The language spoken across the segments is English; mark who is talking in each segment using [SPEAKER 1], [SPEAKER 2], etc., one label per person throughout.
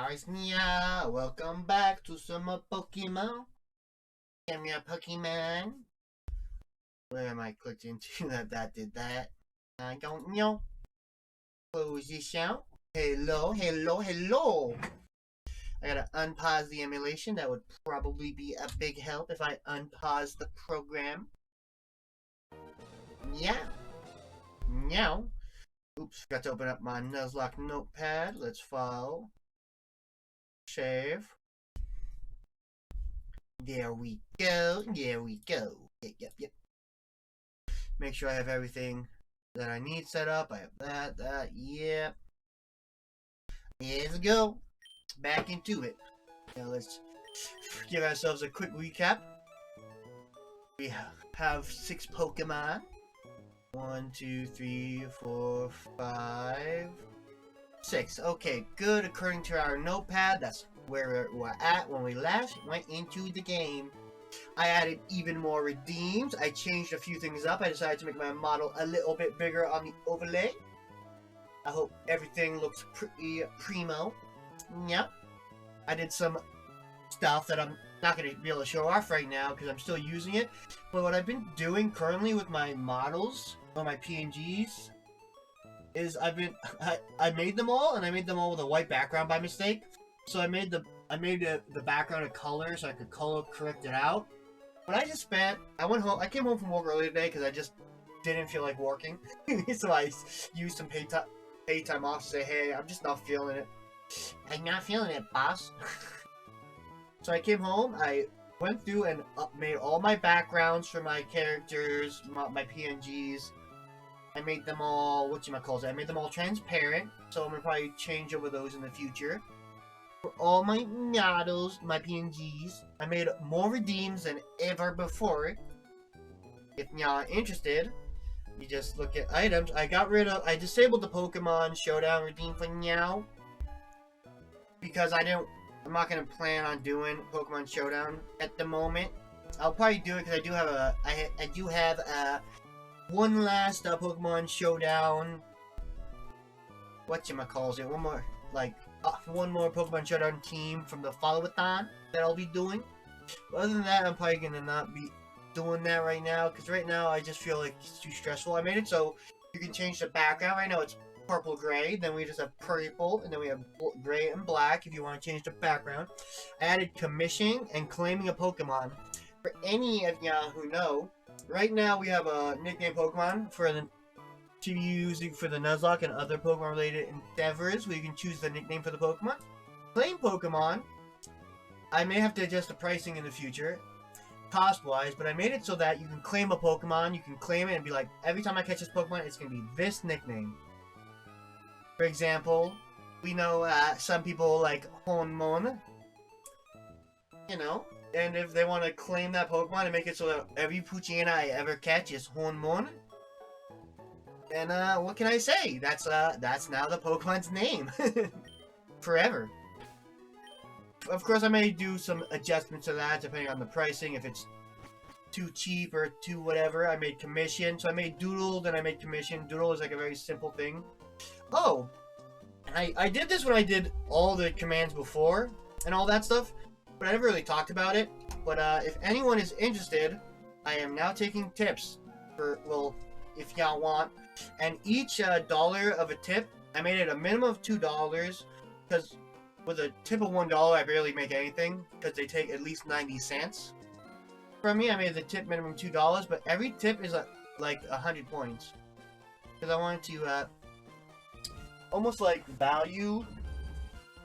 [SPEAKER 1] How's Nia? Welcome back to some more Pokemon. Come here, Pokemon. Where am I clicked into that did that? I don't know. Close this out. Hello. I gotta unpause the emulation. That would probably be a big help if I unpause the program. Meow. Oops, forgot to open up my Nuzlocke notepad. Let's file. Save. There we go. Yep. Make sure I have everything that I need set up. I have that, yep. Let's go. Back into it. Now let's give ourselves a quick recap. We have 6 Pokemon. 1, 2, 3, 4, 5, 6. Okay, good. According to our notepad, that's where we're at when we last went into the game. I added even more redeems. I changed a few things up. I decided to make my model a little bit bigger on the overlay. I hope everything looks pretty primo. Yep. I did some stuff that I'm not going to be able to show off right now because I'm still using it. But what I've been doing currently with my models, or my PNGs, is I made them all, and I made them all with a white background by mistake. So I made the background a color so I could color correct it out. But I came home from work early today because I just didn't feel like working. So I used some pay time off to say, hey, I'm just not feeling it. I'm not feeling it, boss. So I came home, I went through and made all my backgrounds for my characters, my PNGs. I made them all, I made them all transparent, so I'm going to probably change over those in the future. For all my models, my PNGs, I made more redeems than ever before. If y'all are interested, you just look at items. I disabled the Pokemon Showdown redeem for now. Because I'm not going to plan on doing Pokemon Showdown at the moment. I'll probably do it because I do have one last Pokemon Showdown. One more Pokemon Showdown team from the follow-a-thon that I'll be doing. But other than that, I'm probably going to not be doing that right now. Because right now, I just feel like it's too stressful. I made it so you can change the background. Right now, it's purple gray, then we just have purple, and then we have gray and black if you want to change the background. I added commissioning and claiming a Pokemon. For any of y'all who know, right now we have a nickname Pokemon to be using for the Nuzlocke and other Pokemon related endeavors where you can choose the nickname for the Pokemon. Claim Pokemon, I may have to adjust the pricing in the future, cost-wise, but I made it so that you can claim a Pokemon, you can claim it and be like, every time I catch this Pokemon, it's going to be this nickname. For example, we know some people like Honmon, and if they want to claim that Pokemon and make it so that every Poochyena I ever catch is Honmon, then what can I say? That's now the Pokemon's name. Forever. Of course, I may do some adjustments to that depending on the pricing. If it's too cheap or too whatever, I made commission. So I made Doodle, then I made commission. Doodle is like a very simple thing. Oh, I did this when I did all the commands before and all that stuff, but I never really talked about it. But if anyone is interested, I am now taking tips if y'all want. And each dollar of a tip, I made it a minimum of $2 because with a tip of $1, I barely make anything because they take at least 90 cents from me. I made the tip minimum $2, but every tip is like 100 points because I wanted to almost like value.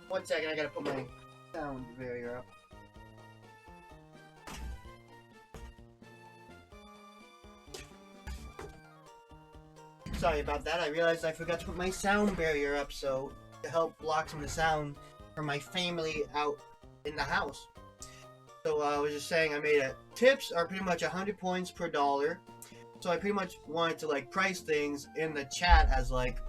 [SPEAKER 1] 1 second, I gotta put my sound barrier up. Sorry about that. I realized I forgot to put my sound barrier up, so to help block some of the sound from my family out in the house. So I was just saying, I made tips are pretty much 100 points per dollar. So I pretty much wanted to like price things in the chat as like,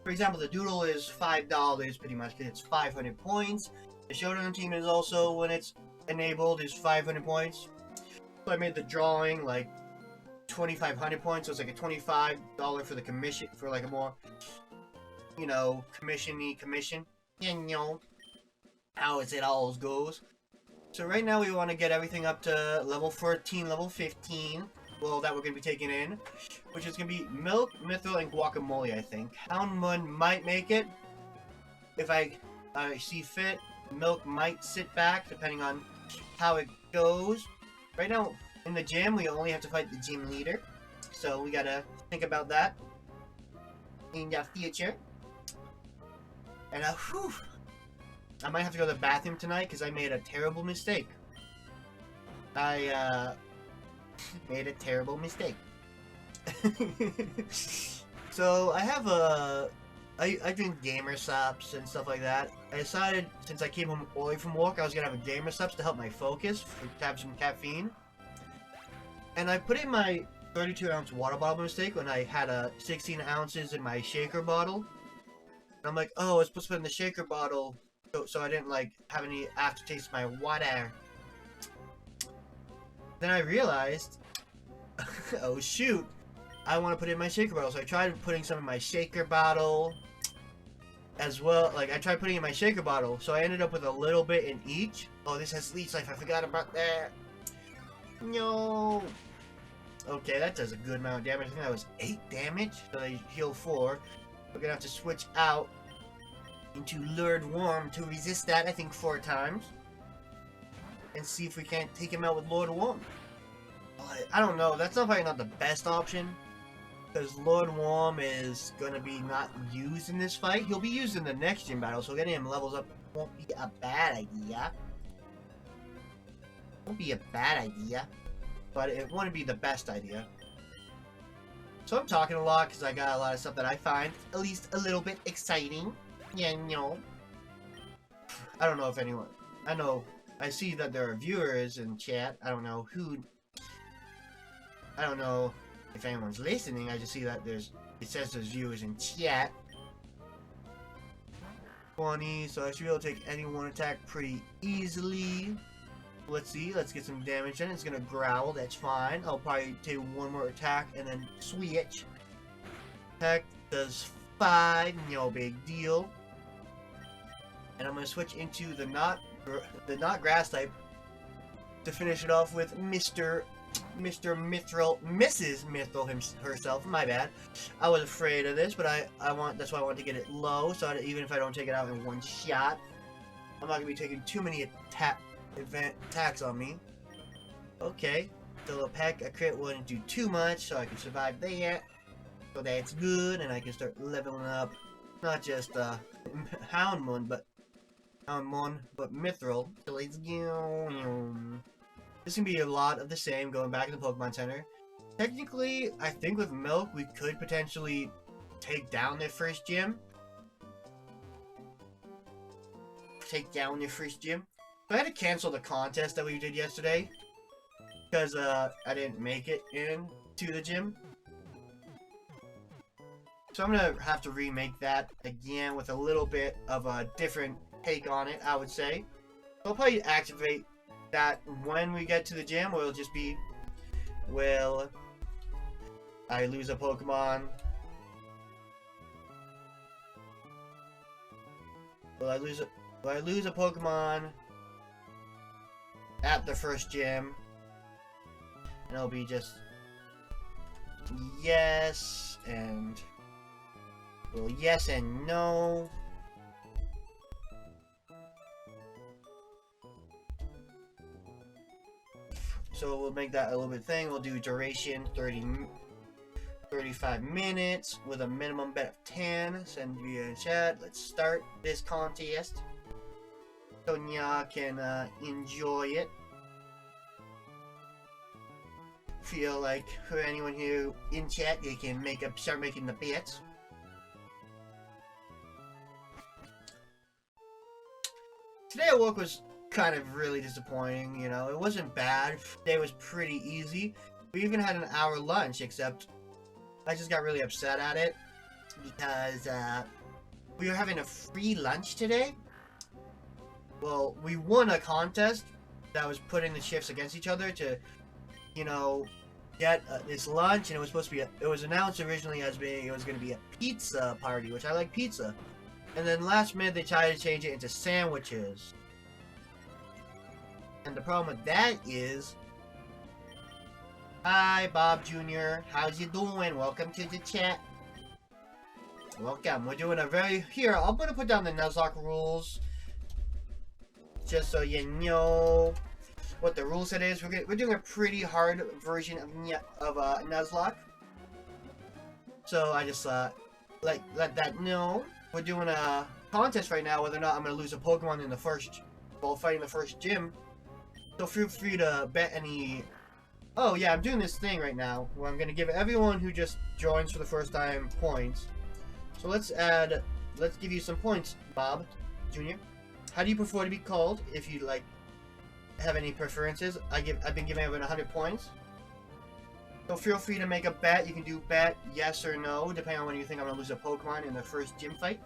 [SPEAKER 1] for example, the Doodle is $5 pretty much because it's 500 points. The Showdown team is also, when it's enabled, is 500 points. So I made the drawing like 2,500 points, so it's like a $25 for the commission, for like a more, commission-y commission. how it always goes. So right now we want to get everything up to level 14, level 15. Well, that we're going to be taking in. Which is going to be milk, mithril, and guacamole, I think. Hound Moon might make it. If I see fit. Milk might sit back, depending on how it goes. Right now, in the gym, we only have to fight the gym leader. So we gotta think about that in the future. And whew, I might have to go to the bathroom tonight because I made a terrible mistake. I made a terrible mistake. So I have I drink gamer subs and stuff like that. I decided since I came home early from work, I was gonna have a gamer subs to help my focus, to have some caffeine. And I put in my 32-ounce water bottle mistake when I had 16 ounces in my shaker bottle. And I'm like, oh, I was supposed to put in the shaker bottle so I didn't like have any aftertaste of my water. Then I realized, oh shoot, I want to put it in my shaker bottle. So I tried putting some in my shaker bottle as well. Like I tried putting it in my shaker bottle, so I ended up with a little bit in each. Oh, this has leech life. I forgot about that. No. Okay, that does a good amount of damage. I think that was 8 damage. So they heal 4. We're gonna have to switch out into Lured Worm to resist that, I think 4 times. And see if we can't take him out with Lured Worm. I don't know, that's probably not the best option. Because Lured Worm is gonna be not used in this fight. He'll be used in the next gym battle, so getting him levels up won't be a bad idea. Won't be a bad idea. But it wouldn't be the best idea. So I'm talking a lot because I got a lot of stuff that I find at least a little bit exciting. Yeah, you know. I don't know if anyone... I see that there are viewers in chat. I don't know who... I don't know if anyone's listening. I just see that it says there's viewers in chat. 20, so I should be able to take any one attack pretty easily. Let's see, let's get some damage in. It's gonna growl, that's fine. I'll probably take one more attack and then switch. Attack does 5, no big deal. And I'm gonna switch into the not grass type to finish it off with Mrs. Mithril herself. My bad. I was afraid of this, but that's why I want to get it low, so even if I don't take it out in one shot, I'm not gonna be taking too many attacks on me. Okay, so a crit wouldn't do too much, so I can survive there. So that's good, and I can start leveling up not just Hound Moon, but Mithril. So let's go. This can be a lot of the same going back to the Pokemon Center. Technically, I think with Milk we could potentially take down their first gym. So I had to cancel the contest that we did yesterday because I didn't make it into the gym. So I'm gonna have to remake that again with a little bit of a different take on it, I would say. So I'll probably activate that when we get to the gym, or it'll just be, will I lose a Pokemon? Will I lose a Pokemon at the first gym? And it'll be just yes and well, yes and no. So we'll make that a little bit thing. We'll do duration 35 minutes with a minimum bet of 10. Send via in chat. Let's start this contest so y'all can enjoy it. Feel like for anyone here in chat, they can start making the bets. Today at work was kind of really disappointing, you know. It wasn't bad. Today was pretty easy. We even had an hour lunch, except I just got really upset at it because we were having a free lunch today. Well, we won a contest that was putting the shifts against each other to, you know, get this lunch, and it was supposed to be it was announced originally as being it was going to be a pizza party, which I like pizza. And then last minute they tried to change it into sandwiches. And the problem with that is... Hi, Bob Jr. How's you doing? Welcome to the chat. Welcome. We're doing a very... Here, I'm going to put down the Nuzlocke rules. Just so you know what the rule set is. We're doing a pretty hard version of Nuzlocke. So I just let that know. We're doing a contest right now whether or not I'm going to lose a Pokemon in the first... while fighting the first gym. So feel free to bet any... Oh yeah, I'm doing this thing right now where I'm going to give everyone who just joins for the first time points. So let's give you some points, Bob Jr. How do you prefer to be called? If you have any preferences, I've been giving everyone 100 points. So feel free to make a bet. You can do bet yes or no, depending on when you think I'm going to lose a Pokemon in the first gym fight.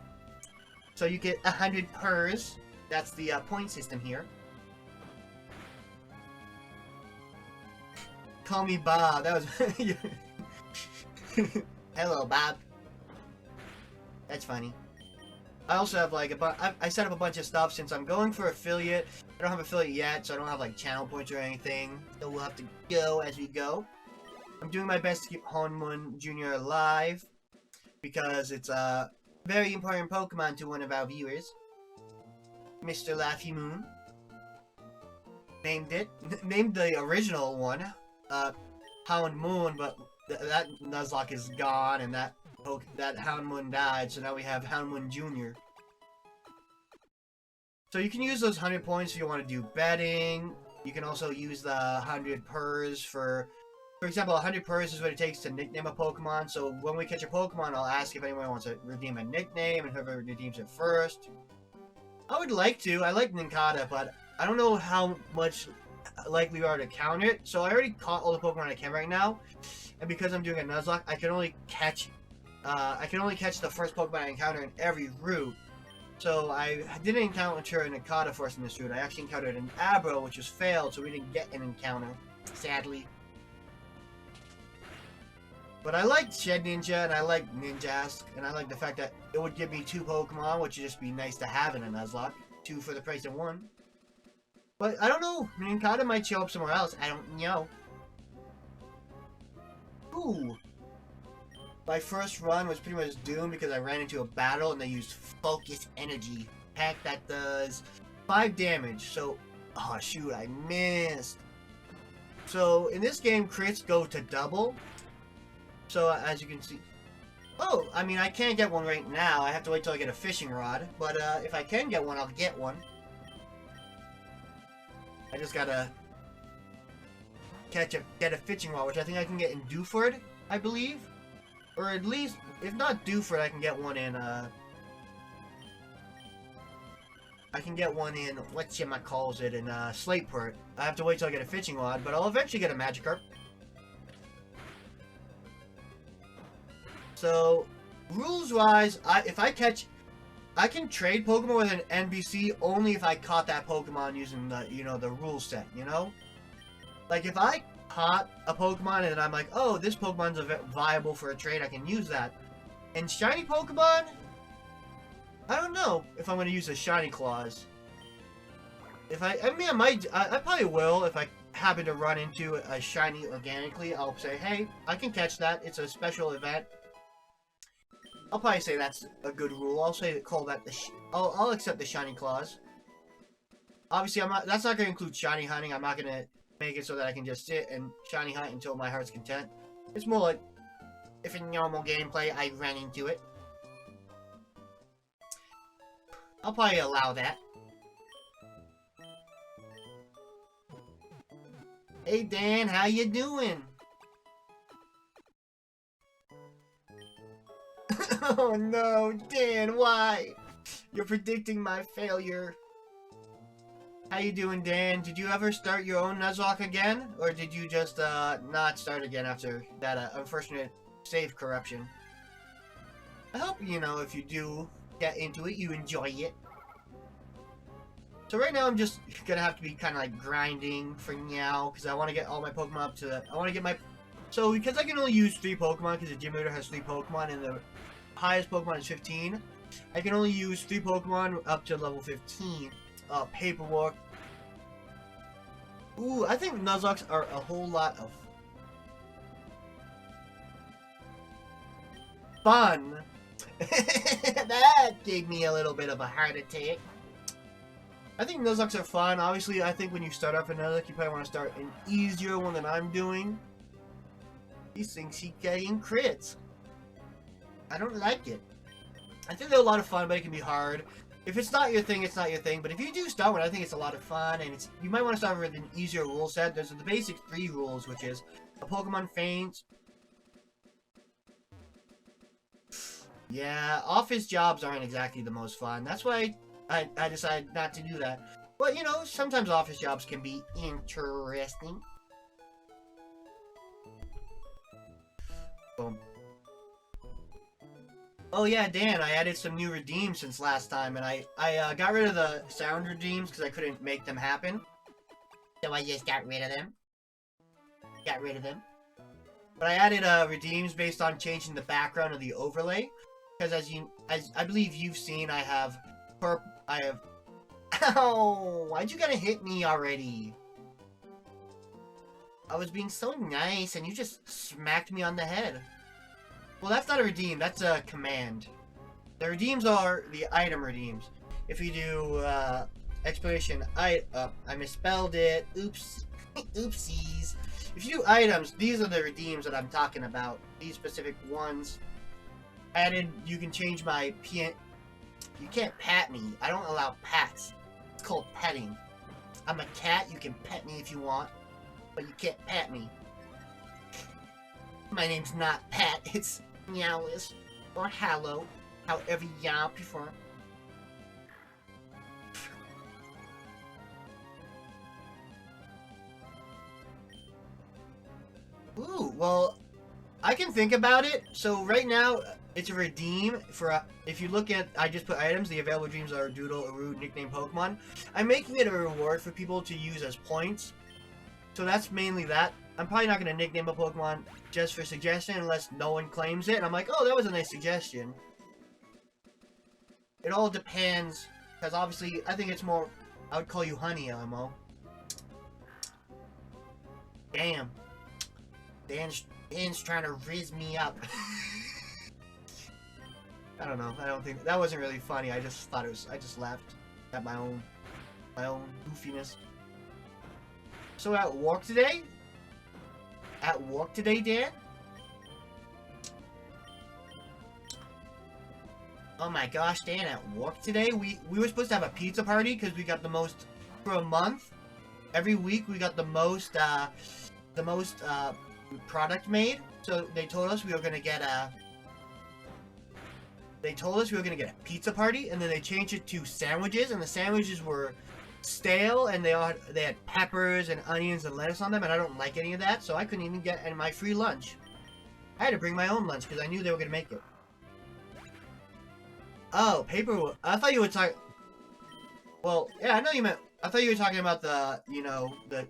[SPEAKER 1] So you get 100 pers. That's the point system here. Call me Bob. That was... Hello, Bob. That's funny. I also have I set up a bunch of stuff since I'm going for affiliate. I don't have affiliate yet, so I don't have channel points or anything. So we'll have to go as we go. I'm doing my best to keep Honmun Jr. alive because it's a very important Pokemon to one of our viewers, Mr. Laffy Moon. Named the original one, Hound Moon, but that Nuzlocke is gone, and that Hound Moon died, so now we have Hound Moon Jr. So you can use those 100 points if you want to do betting. You can also use the 100 pers for example, 100 pers is what it takes to nickname a Pokemon. So when we catch a Pokemon, I'll ask if anyone wants to redeem a nickname, and whoever redeems it first. I would like to. I like Nincada, but I don't know how much likely we are to counter it. So I already caught all the Pokemon I can right now, and because I'm doing a Nuzlocke, I can only catch the first Pokemon I encounter in every route. So I didn't encounter an Nincada first in this route. I actually encountered an Abro, which was failed, so we didn't get an encounter, sadly. But I like Shed Ninja, and I like Ninjask, and I like the fact that it would give me 2 Pokemon, which would just be nice to have in a Nuzlocke. 2 for the price of 1. But I don't know. Nincada might show up somewhere else. I don't know. Ooh. My first run was pretty much doomed because I ran into a battle and they used Focus Energy. Heck, that does 5 damage. So, oh shoot, I missed. So, in this game, crits go to double. So, as you can see... Oh, I mean, I can't get one right now. I have to wait till I get a fishing rod. But, if I can get one, I'll get one. I just gotta... get a fishing rod, which I think I can get in Dewford, I believe. Or at least, if not Dewford, I can get one in, whatchamacalls it, in, Slateport. I have to wait till I get a fishing rod, but I'll eventually get a Magikarp. So, rules-wise, I can trade Pokemon with an NPC only if I caught that Pokemon using the, the rule set, Like, if I caught a Pokemon and I'm like, oh, this Pokemon's viable for a trade, I can use that. And shiny Pokemon, I don't know if I'm going to use a Shiny Claws. I probably will if I happen to run into a shiny organically. I'll say, hey, I can catch that. It's a special event. I'll probably say that's a good rule. I'll accept the Shiny Claws. Obviously, that's not going to include shiny hunting. I'm not going to make it so that I can just sit and shiny hunt until my heart's content. It's more like, if in normal gameplay, I ran into it. I'll probably allow that. Hey Dan, how you doing? Oh no, Dan, why? You're predicting my failure. How you doing, Dan? Did you ever start your own Nuzlocke again? Or did you just not start again after that unfortunate save corruption? I hope, if you do get into it, you enjoy it. So right now I'm just gonna have to be kind of like grinding for now, because I want to get all my Pokemon up to... So because I can only use 3 Pokemon, because the gym leader has 3 Pokemon and the highest Pokemon is 15, I can only use 3 Pokemon up to level 15. Paperwork. Ooh, I think Nuzlocke are a whole lot of fun. That gave me a little bit of a heart attack. I think Nuzlocke are fun. Obviously, I think when you start off in Nuzlocke, you probably want to start an easier one than I'm doing. He thinks he's getting crits. I don't like it. I think they're a lot of fun, but it can be hard. If it's not your thing, it's not your thing. But if you do start one, I think it's a lot of fun, and you might want to start with an easier rule set. There's the basic 3 rules, which is a Pokemon faint. Yeah, office jobs aren't exactly the most fun. That's why I decided not to do that. But, you know, sometimes office jobs can be interesting. Boom. Oh yeah, Dan, I added some new redeems since last time, and I got rid of the sound redeems because I couldn't make them happen. So I just got rid of them. But I added redeems based on changing the background of the overlay. Because as I believe you've seen, I have... Ow! Why'd you gotta hit me already? I was being so nice, and you just smacked me on the head. Well, that's not a redeem, that's a command. The redeems are the item redeems. If you do, explanation, I misspelled it, oops, oopsies. If you do items, these are the redeems that I'm talking about, these specific ones. Added, you can change my you can't pat me, I don't allow pats. It's called petting. I'm a cat, you can pet me if you want, but you can't pat me. My name's not Pat, it's Meowis, or Hallow, however y'all prefer. Ooh, well, I can think about it. So right now, it's a redeem for, if you look at, I just put items, the available redeems are Doodle, Aru, nickname Pokemon. I'm making it a reward for people to use as points. So that's mainly that. I'm probably not going to nickname a Pokemon just for suggestion unless no one claims it. And I'm like, oh, that was a nice suggestion. It all depends, because obviously, I think it's more, I would call you Honey, LMO. Damn. Dan's trying to rizz me up. I don't know. I don't think that wasn't really funny. I just thought it was. I just laughed at my own goofiness. So at work today, Dan. Oh my gosh, Dan! At work today, we were supposed to have a pizza party because we got the most for a month. Every week we got the most product made. So they told us we were gonna get a. They told us we were gonna get a pizza party, and then they changed it to sandwiches, and the sandwiches were stale, and they had peppers and onions and lettuce on them, and I don't like any of that, so I couldn't even get any of my free lunch. I had to bring my own lunch because I knew they were gonna make it. Oh, paper. I thought you were talking. Well, yeah, I know you meant. I thought you were talking about the, you know, the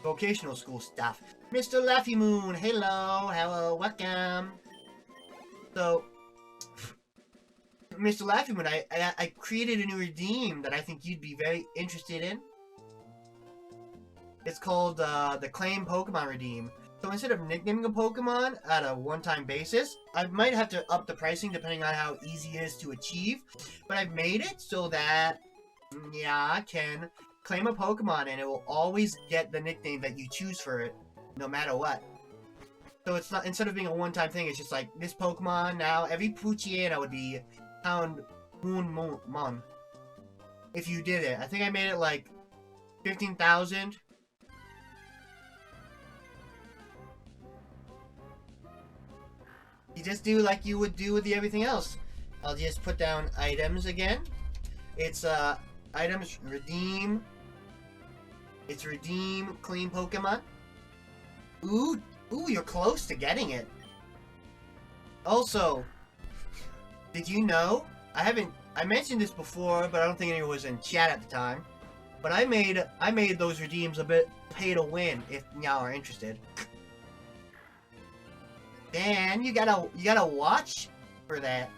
[SPEAKER 1] vocational school stuff. Mr. Laffy Moon, hello, welcome. So, Mr. Laffy Moon, I created a new redeem that I think you'd be very interested in. It's called the Claim Pokemon Redeem. So instead of nicknaming a Pokemon at a one-time basis, I might have to up the pricing depending on how easy it is to achieve. But I've made it so that, yeah, I can claim a Pokemon and it will always get the nickname that you choose for it, no matter what. So it's not, instead of being a one-time thing, it's just like, this Pokemon now, every Poochyena would be Hound Moon. If you did it. I think I made it like 15,000. You just do like you would do with everything else. I'll just put down items again. It's items redeem. It's redeem clean Pokemon. Ooh, you're close to getting it. Also, did you know? I mentioned this before, but I don't think anyone was in chat at the time. But I made those redeems a bit pay to win if y'all are interested. Dan, you gotta watch for that.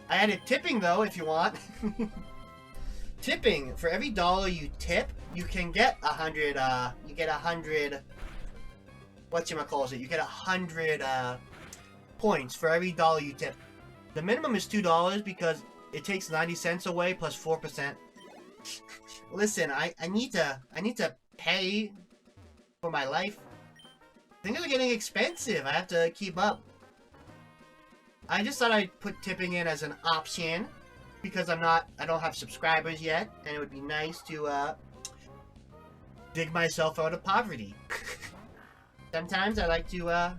[SPEAKER 1] I added tipping though, if you want. tipping, for every dollar you tip, you can get 100, you get 100, whatchamacallit, you get 100, points for every dollar you tip. The minimum is $2 because it takes 90 cents away plus 4%. Listen, I need to pay for my life. Things are getting expensive. I have to keep up. I just thought I'd put tipping in as an option because I don't have subscribers yet, and it would be nice to dig myself out of poverty. Sometimes I like to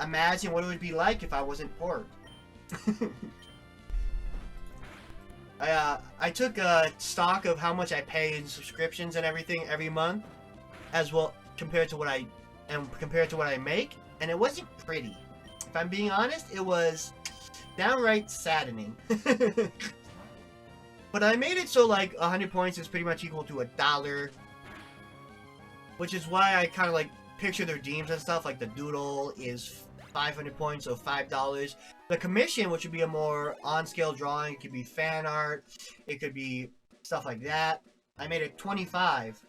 [SPEAKER 1] imagine what it would be like if I wasn't poor. I took stock of how much I pay in subscriptions and everything every month, as well compared to what I make, and it wasn't pretty. If I'm being honest, it was downright saddening. But I made it so like 100 points is pretty much equal to $1, which is why I kind of like picture the redeems and stuff. Like the doodle is 500 points, so $5. The commission, which would be a more on-scale drawing, it could be fan art, it could be stuff like that. I made it 25.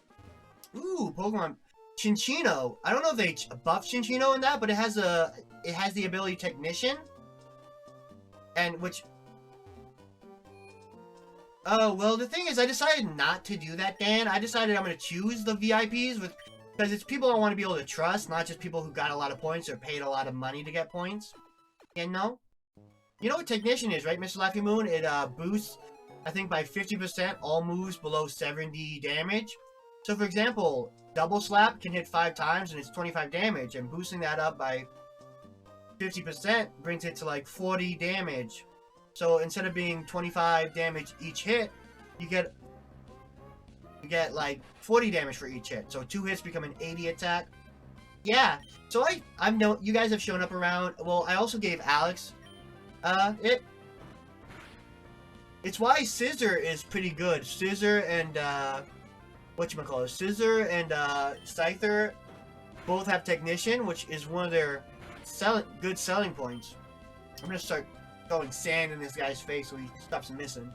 [SPEAKER 1] Ooh, Pokemon Chinchino. I don't know if they buffed Chinchino in that, but it has the ability Technician, and which. Oh well, the thing is, I decided not to do that, Dan. I decided I'm gonna choose the VIPs because it's people I want to be able to trust, not just people who got a lot of points or paid a lot of money to get points. You know what Technician is, right, Mr. Laffy Moon? It boosts, I think, by 50% all moves below 70 damage. So, for example, Double Slap can hit 5 times and it's 25 damage, and boosting that up by 50% brings it to like 40 damage. So instead of being 25 damage each hit, you get like 40 damage for each hit. So 2 hits become an 80 attack. Yeah. So I've known you guys have shown up around. Well, I also gave Alex it's why Scissor is pretty good. Scissor and Scissor and Scyther both have Technician, which is one of their good selling points. I'm gonna start throwing sand in this guy's face so he stops missing.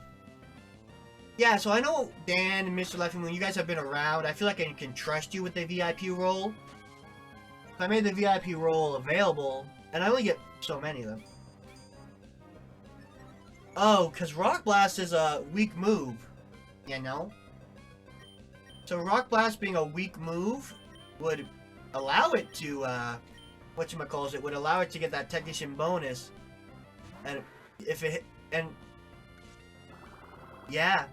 [SPEAKER 1] Yeah, so I know Dan and Mr. Laffy Moon, you guys have been around. I feel like I can trust you with the VIP role. If I made the VIP role available, and I only get so many of them. Oh, because Rock Blast is a weak move, you know? So Rock Blast being a weak move would allow it to, would allow it to get that Technician bonus. And if it, and, yeah.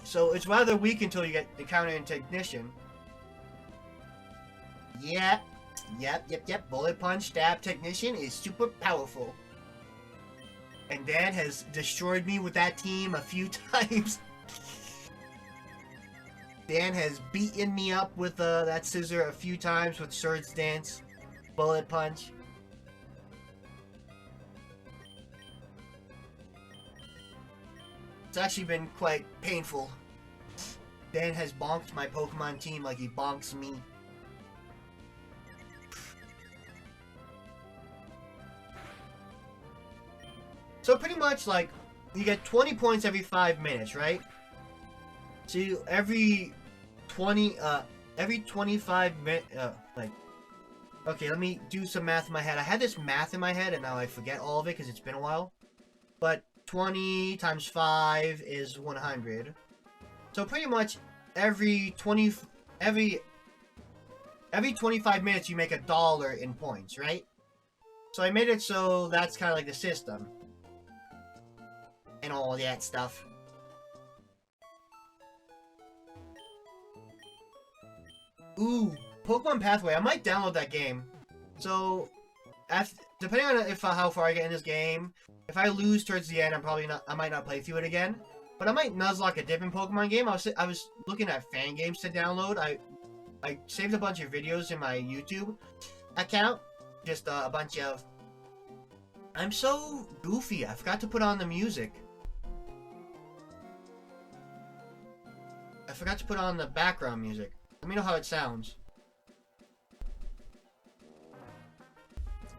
[SPEAKER 1] So it's rather weak until you get the counter in Technician. Yeah. Yep. Bullet Punch Stab Technician is super powerful. And Dan has destroyed me with that team a few times. Dan has beaten me up with that Scissor a few times with Swords Dance, Bullet Punch. It's actually been quite painful. Dan has bonked my Pokemon team like he bonks me. So pretty much, like, you get 20 points every 5 minutes, right? So every 25 minutes, like, okay, let me do some math in my head. I had this math in my head, and now I forget all of it because it's been a while. But 20 times 5 is 100. So pretty much every 25 minutes you make $1 in points, right? So I made it so that's kind of like the system. And all that stuff. Ooh, Pokemon Pathway. I might download that game. So, depending on how far I get in this game, if I lose towards the end, I might not play through it again. But I might Nuzlocke a different Pokemon game. I was looking at fan games to download. I saved a bunch of videos in my YouTube account. Just a bunch of. I'm so goofy. I forgot to put on the music. I forgot to put on the background music. Let me know how it sounds.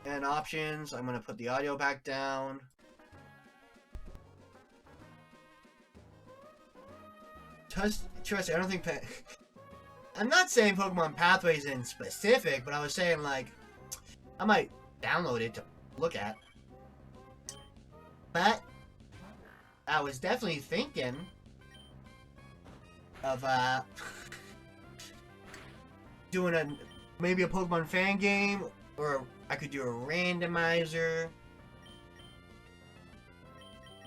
[SPEAKER 1] And options, I'm gonna put the audio back down. trust me, I don't think... I'm not saying Pokemon Pathways in specific, but I was saying, like, I might download it to look at. But I was definitely thinking of doing maybe a Pokemon fan game, or I could do a randomizer.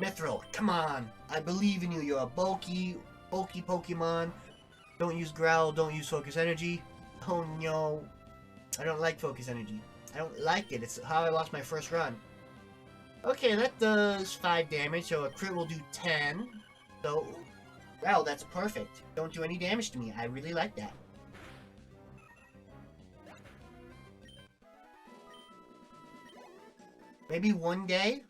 [SPEAKER 1] Mithril, come on! I believe in you. You're a bulky Pokemon. Don't use Growl. Don't use Focus Energy. Oh no, I don't like Focus Energy. I don't like it. It's how I lost my first run. Okay, that does 5 damage, so a crit will do 10. So, well, that's perfect. Don't do any damage to me. I really like that. Maybe one day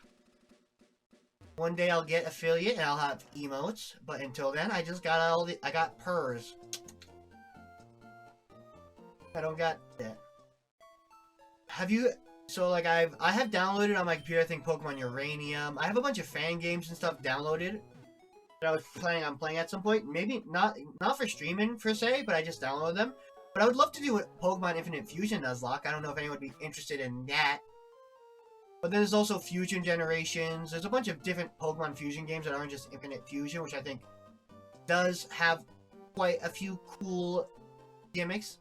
[SPEAKER 1] I'll get affiliate and I'll have emotes. But until then, I just got I got purrs. I don't got that. Have you? So like I have downloaded on my computer, I think Pokemon Uranium. I have a bunch of fan games and stuff downloaded that I was planning on playing at some point. Maybe not for streaming per se, but I just downloaded them. But I would love to do a Pokemon Infinite Fusion Nuzlocke. I don't know if anyone would be interested in that. But then there's also Fusion Generations. There's a bunch of different Pokemon Fusion games that aren't just Infinite Fusion, which I think does have quite a few cool gimmicks.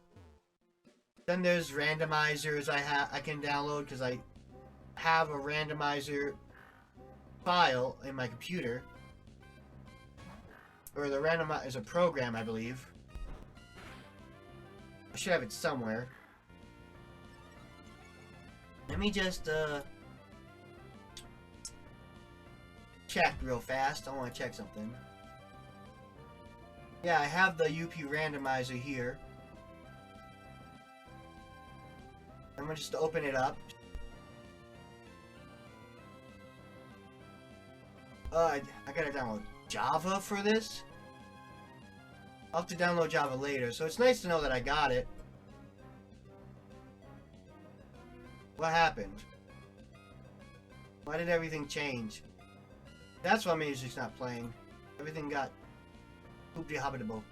[SPEAKER 1] Then there's randomizers I can download because I have a randomizer file in my computer. Or the randomizer program, I believe. I should have it somewhere. Let me just check real fast. I want to check something. Yeah, I have the UP randomizer here. I'm going to just open it up. I gotta download Java for this. I'll have to download Java later, so it's nice to know that I got it. What happened? Why did everything change? That's why music's not playing. Everything got hoopty-hobbitable.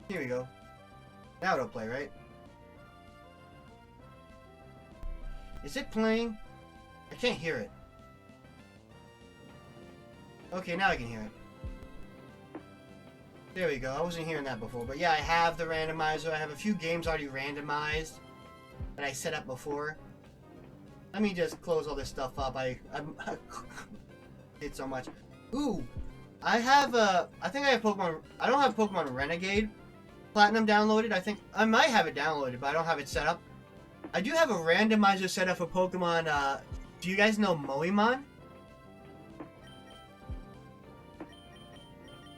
[SPEAKER 1] Here we go. Now it'll play, right? Is it playing? I can't hear it. Okay, now I can hear it. There we go. I wasn't hearing that before. But yeah, I have the randomizer. I have a few games already randomized that I set up before. Let me just close all this stuff up. I did so much. Ooh! I think I have Pokemon... I don't have Pokemon Renegade Platinum downloaded. I think I might have it downloaded, but I don't have it set up. I do have a randomizer set up for Pokemon. Do you guys know Moemon?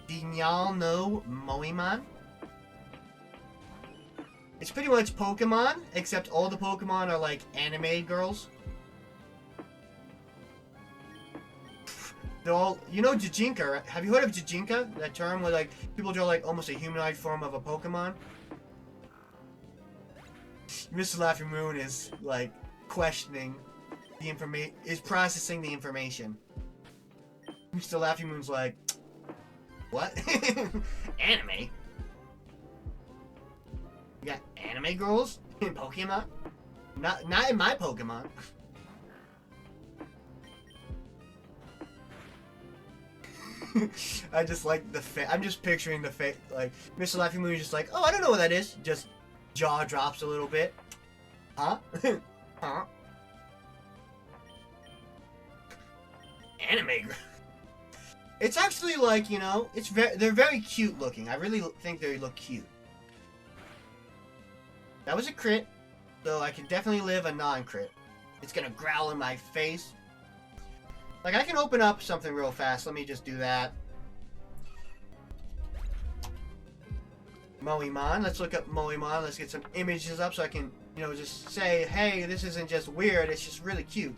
[SPEAKER 1] Do y'all know Moemon? It's pretty much Pokemon, except all the Pokemon are like anime girls. They're all, you know, Jijinka, right? Have you heard of Jijinka? That term where like people draw like almost a humanoid form of a Pokemon. Mr. Laughing Moon is like questioning the information, is processing the information. Mr. Laughing Moon's like, what? Anime? You got anime girls in Pokemon? Not in my Pokemon. I just like the I'm just picturing the like Mr. Laughing Moon is just like, oh, I don't know what that is. Just jaw drops a little bit. Huh? Huh? Anime. It's actually like, you know, they're very cute looking. I really think they look cute. That was a crit, so I can definitely live a non-crit. It's gonna growl in my face. Like, I can open up something real fast. Let me just do that. Moemon. Let's look up Moemon. Let's get some images up so I can, you know, just say, hey, this isn't just weird. It's just really cute.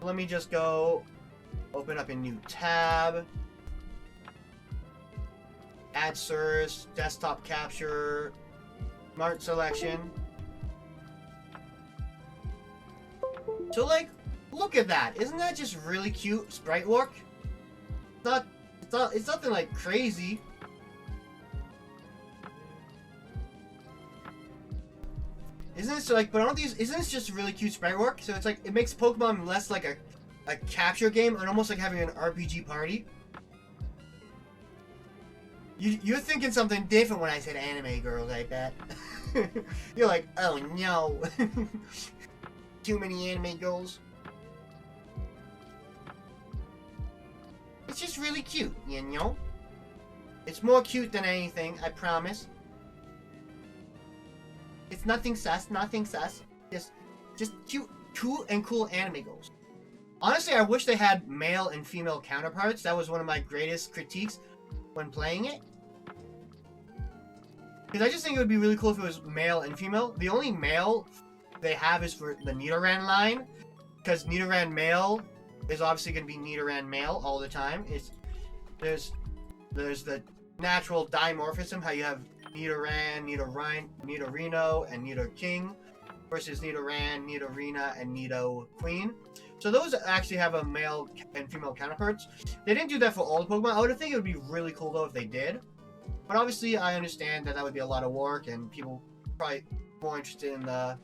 [SPEAKER 1] Let me just go open up a new tab. Add source, desktop capture, smart selection. So like, look at that. Isn't that just really cute sprite work? It's nothing like crazy. Isn't this like, but aren't these, isn't this just really cute sprite work? So it's like, it makes Pokemon less like a capture game and almost like having an RPG party. You're thinking something different when I said anime girls, I bet. You're like, oh no. Too many anime girls. It's just really cute, you know? It's more cute than anything, I promise. It's nothing sus, nothing sus. Just cute and cool anime girls. Honestly, I wish they had male and female counterparts. That was one of my greatest critiques when playing it. Because I just think it would be really cool if it was male and female. The only male they have is for the Nidoran line. Because Nidoran male is obviously going to be Nidoran male all the time. There's the natural dimorphism, how you have Nidoran, Nidorino, and Nidoking, versus Nidoran, Nidorina, and Nidoqueen. So those actually have a male and female counterparts. They didn't do that for all the Pokemon. I would think it would be really cool though if they did. But obviously I understand that would be a lot of work and people probably more interested in the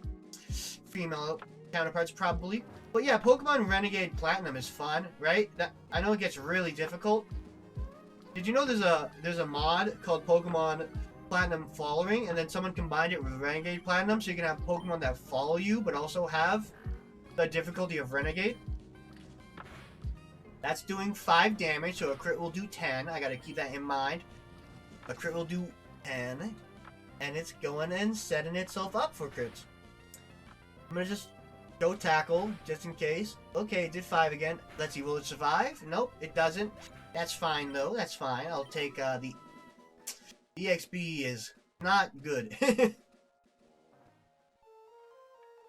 [SPEAKER 1] female counterparts probably. But yeah, Pokemon Renegade Platinum is fun, right? I know it gets really difficult. Did you know there's a mod called Pokemon Platinum Following, and then someone combined it with Renegade Platinum, so you can have Pokemon that follow you, but also have the difficulty of Renegade. That's doing 5 damage, so a crit will do 10. I gotta keep that in mind. A crit will do 10, and it's going and setting itself up for crits. I'm gonna just go tackle, just in case. Okay, it did 5 again. Let's see, will it survive? Nope, it doesn't. That's fine, though. That's fine. I'll take, the EXP is not good. I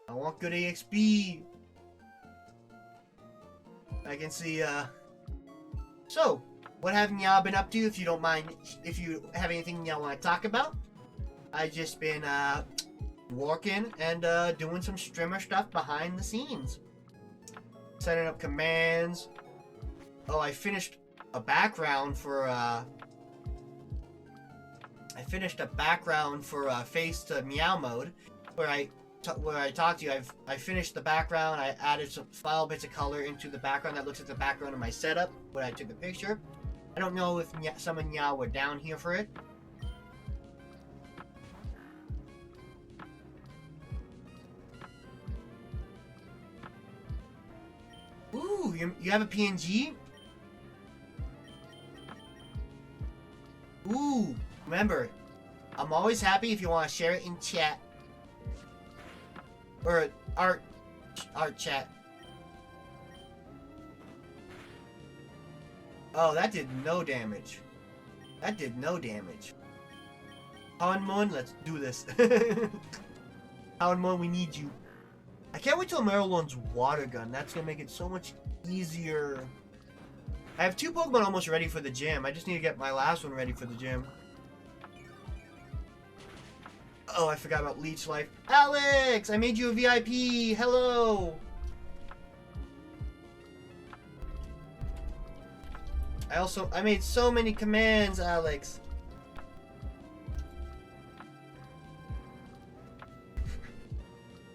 [SPEAKER 1] want good EXP. I can see, So, what have y'all been up to, if you don't mind, if you have anything y'all want to talk about? I've just been, working and, doing some streamer stuff behind the scenes. Setting up commands. Oh, I finished a background for, face to meow mode, where I talked to you. I finished the background. I added some final bits of color into the background that looks at the background of my setup when I took the picture. I don't know if some of y'all were down here for it. Ooh, you have a PNG? Ooh, remember, I'm always happy if you want to share it in chat. Or art chat. Oh, that did no damage. That did no damage. Houndmon, let's do this. Houndmon, we need you. I can't wait till Marilyn's water gun. That's gonna make it so much easier. I have 2 Pokemon almost ready for the gym. I just need to get my last one ready for the gym. Oh, I forgot about Leech Life. Alex! I made you a VIP! Hello! I made so many commands, Alex.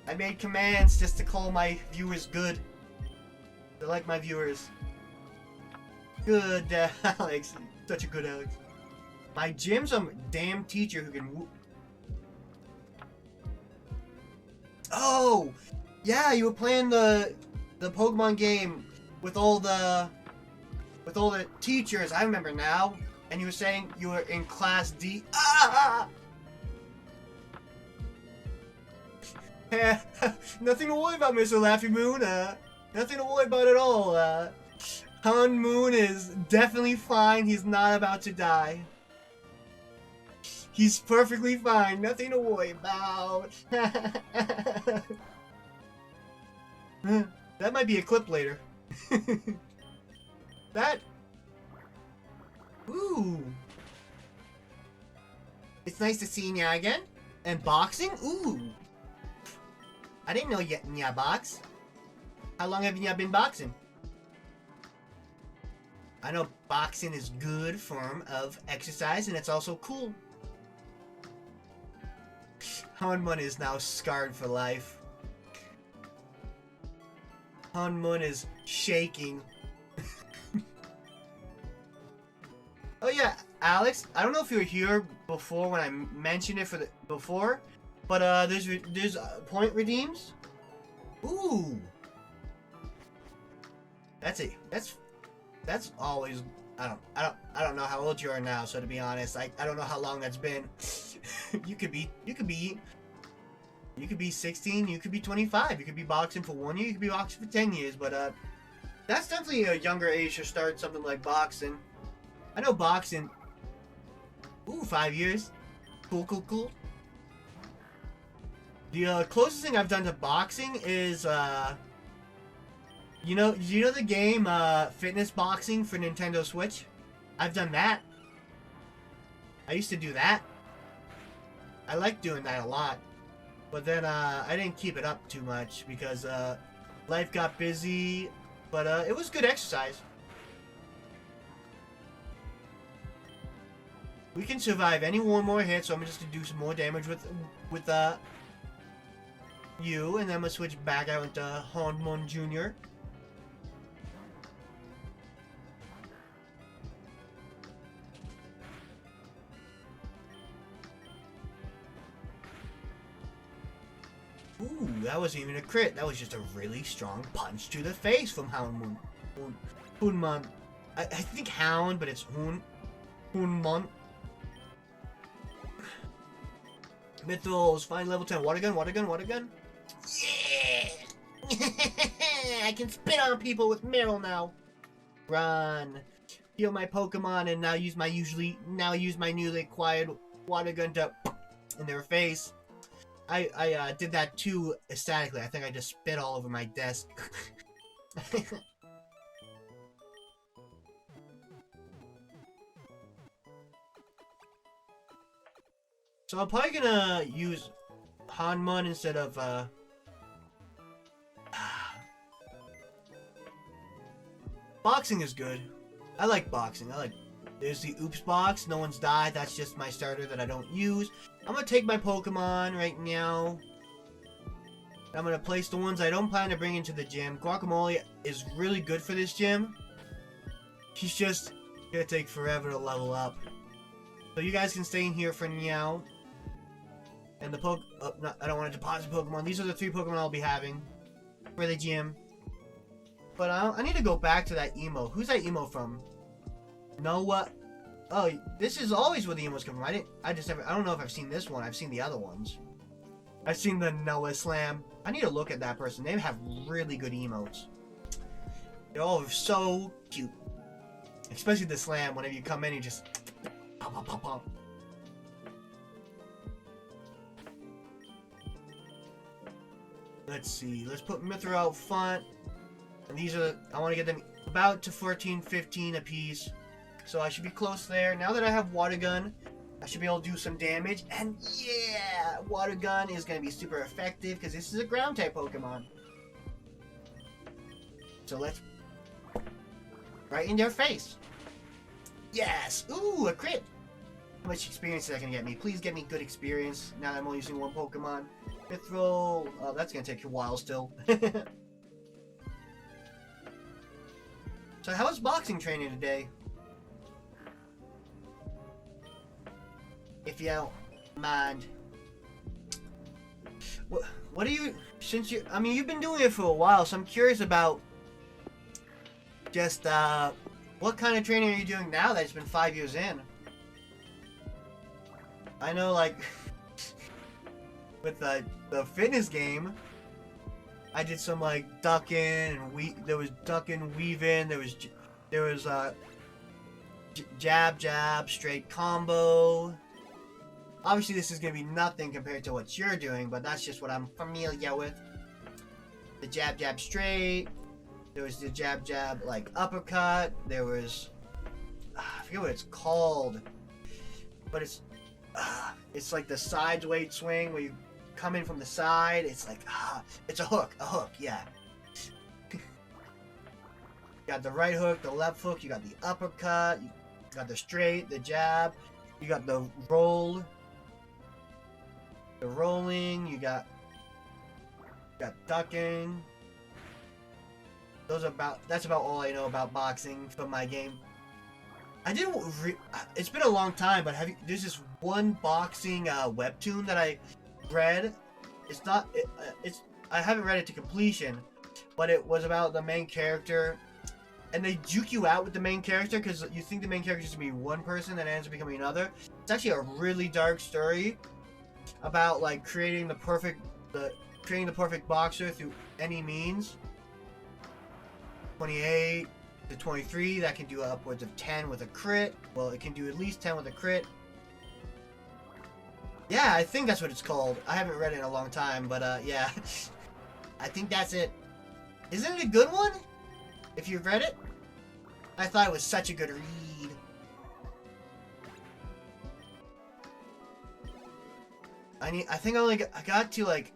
[SPEAKER 1] I made commands just to call my viewers good. They're like my viewers. Good, Alex. Such a good Alex. My gym's a damn teacher who can Oh! Yeah, you were playing the Pokemon game with all the teachers. I remember now. And you were saying you were in Class D. Ah! Nothing to worry about, Mr. Laffy Moon. Nothing to worry about at all. Houndmon is definitely fine. He's not about to die. He's perfectly fine. Nothing to worry about. That might be a clip later. That... Ooh. It's nice to see ya again. And boxing? Ooh. I didn't know yet, Nya Box. How long have you been boxing? I know boxing is good form of exercise and it's also cool. Hanmun is now scarred for life. Hanmun is shaking. Oh yeah, Alex, I don't know if you were here before when I mentioned it before, but there's point redeems. Ooh. That's always I don't know how old you are now, so to be honest, I don't know how long that's been. you could be 16, you could be 25, you could be boxing for 1 year, you could be boxing for 10 years, but that's definitely a younger age to start something like boxing. I know boxing. Ooh, 5 years. Cool. The closest thing I've done to boxing is you know the game Fitness Boxing for Nintendo Switch? I've done that. I used to do that. I liked doing that a lot. But then I didn't keep it up too much because life got busy, but it was good exercise. We can survive any one more hit, so I'm just gonna do some more damage with you, and then I'm gonna switch back out into Hanmun Jr. Ooh, that wasn't even a crit. That was just a really strong punch to the face from Hanmun. Hunman. I think Hound, but it's Hunman. Mythos, find level 10. Water gun. Yeah! I can spit on people with Meryl now. Run. Heal my Pokemon and now use my newly acquired water gun to in their face. I did that too ecstatically. I think I just spit all over my desk. So I'm probably gonna use Hanmun instead of boxing is good. I like boxing. There's the Oops box. No one's died. That's just my starter that I don't use. I'm gonna take my Pokemon right now. I'm gonna place the ones I don't plan to bring into the gym. Guacamole is really good for this gym. He's just gonna take forever to level up. So you guys can stay in here for now. And the I don't want to deposit Pokemon. These are the 3 Pokemon I'll be having for the gym. But I need to go back to that emo. Who's that emo from? Noah. Oh, this is always where the emos come from. I don't know if I've seen this one. I've seen the other ones. I've seen the Noah Slam. I need to look at that person. They have really good emotes. They're all so cute. Especially the Slam. Whenever you come in, you just pop. Let's see. Let's put Mithra out front. And these are, I want to get them about to 14, 15 apiece. So I should be close there. Now that I have Water Gun, I should be able to do some damage. And yeah, Water Gun is going to be super effective because this is a ground type Pokemon. So let's, right in their face. Yes! Ooh, a crit! How much experience is that going to get me? Please get me good experience now that I'm only using one Pokemon. Mithril. Oh, that's going to take a while still. So how was boxing training today? If you don't mind. What do you, I mean, you've been doing it for a while, so I'm curious about just, what kind of training are you doing now that it's been 5 years in? I know, like, with the fitness game, I did some, like, ducking, and there was ducking, weaving, there was jab, straight combo. Obviously, this is going to be nothing compared to what you're doing, but that's just what I'm familiar with. The jab, straight. There was the jab, like, uppercut. There was, I forget what it's called, but it's like the sideways swing where you come in from the side. It's like, it's a hook, yeah. You got the right hook, the left hook, you got the uppercut, you got the straight, the jab, you got the roll, the rolling, you got ducking. That's about all I know about boxing from my game. It's been a long time, but there's this one boxing webtoon that I read. I haven't read it to completion, but it was about the main character, and they juke you out with the main character because you think the main character is going to be one person that ends up becoming another. It's actually a really dark story about like creating the perfect boxer through any means. 28 to 23, that can do upwards of 10 with a crit. Well, it can do at least 10 with a crit. Yeah, I think that's what it's called. I haven't read it in a long time, but yeah. I think that's it. Isn't it a good one? If you've read it? I thought it was such a good read. I think I got to like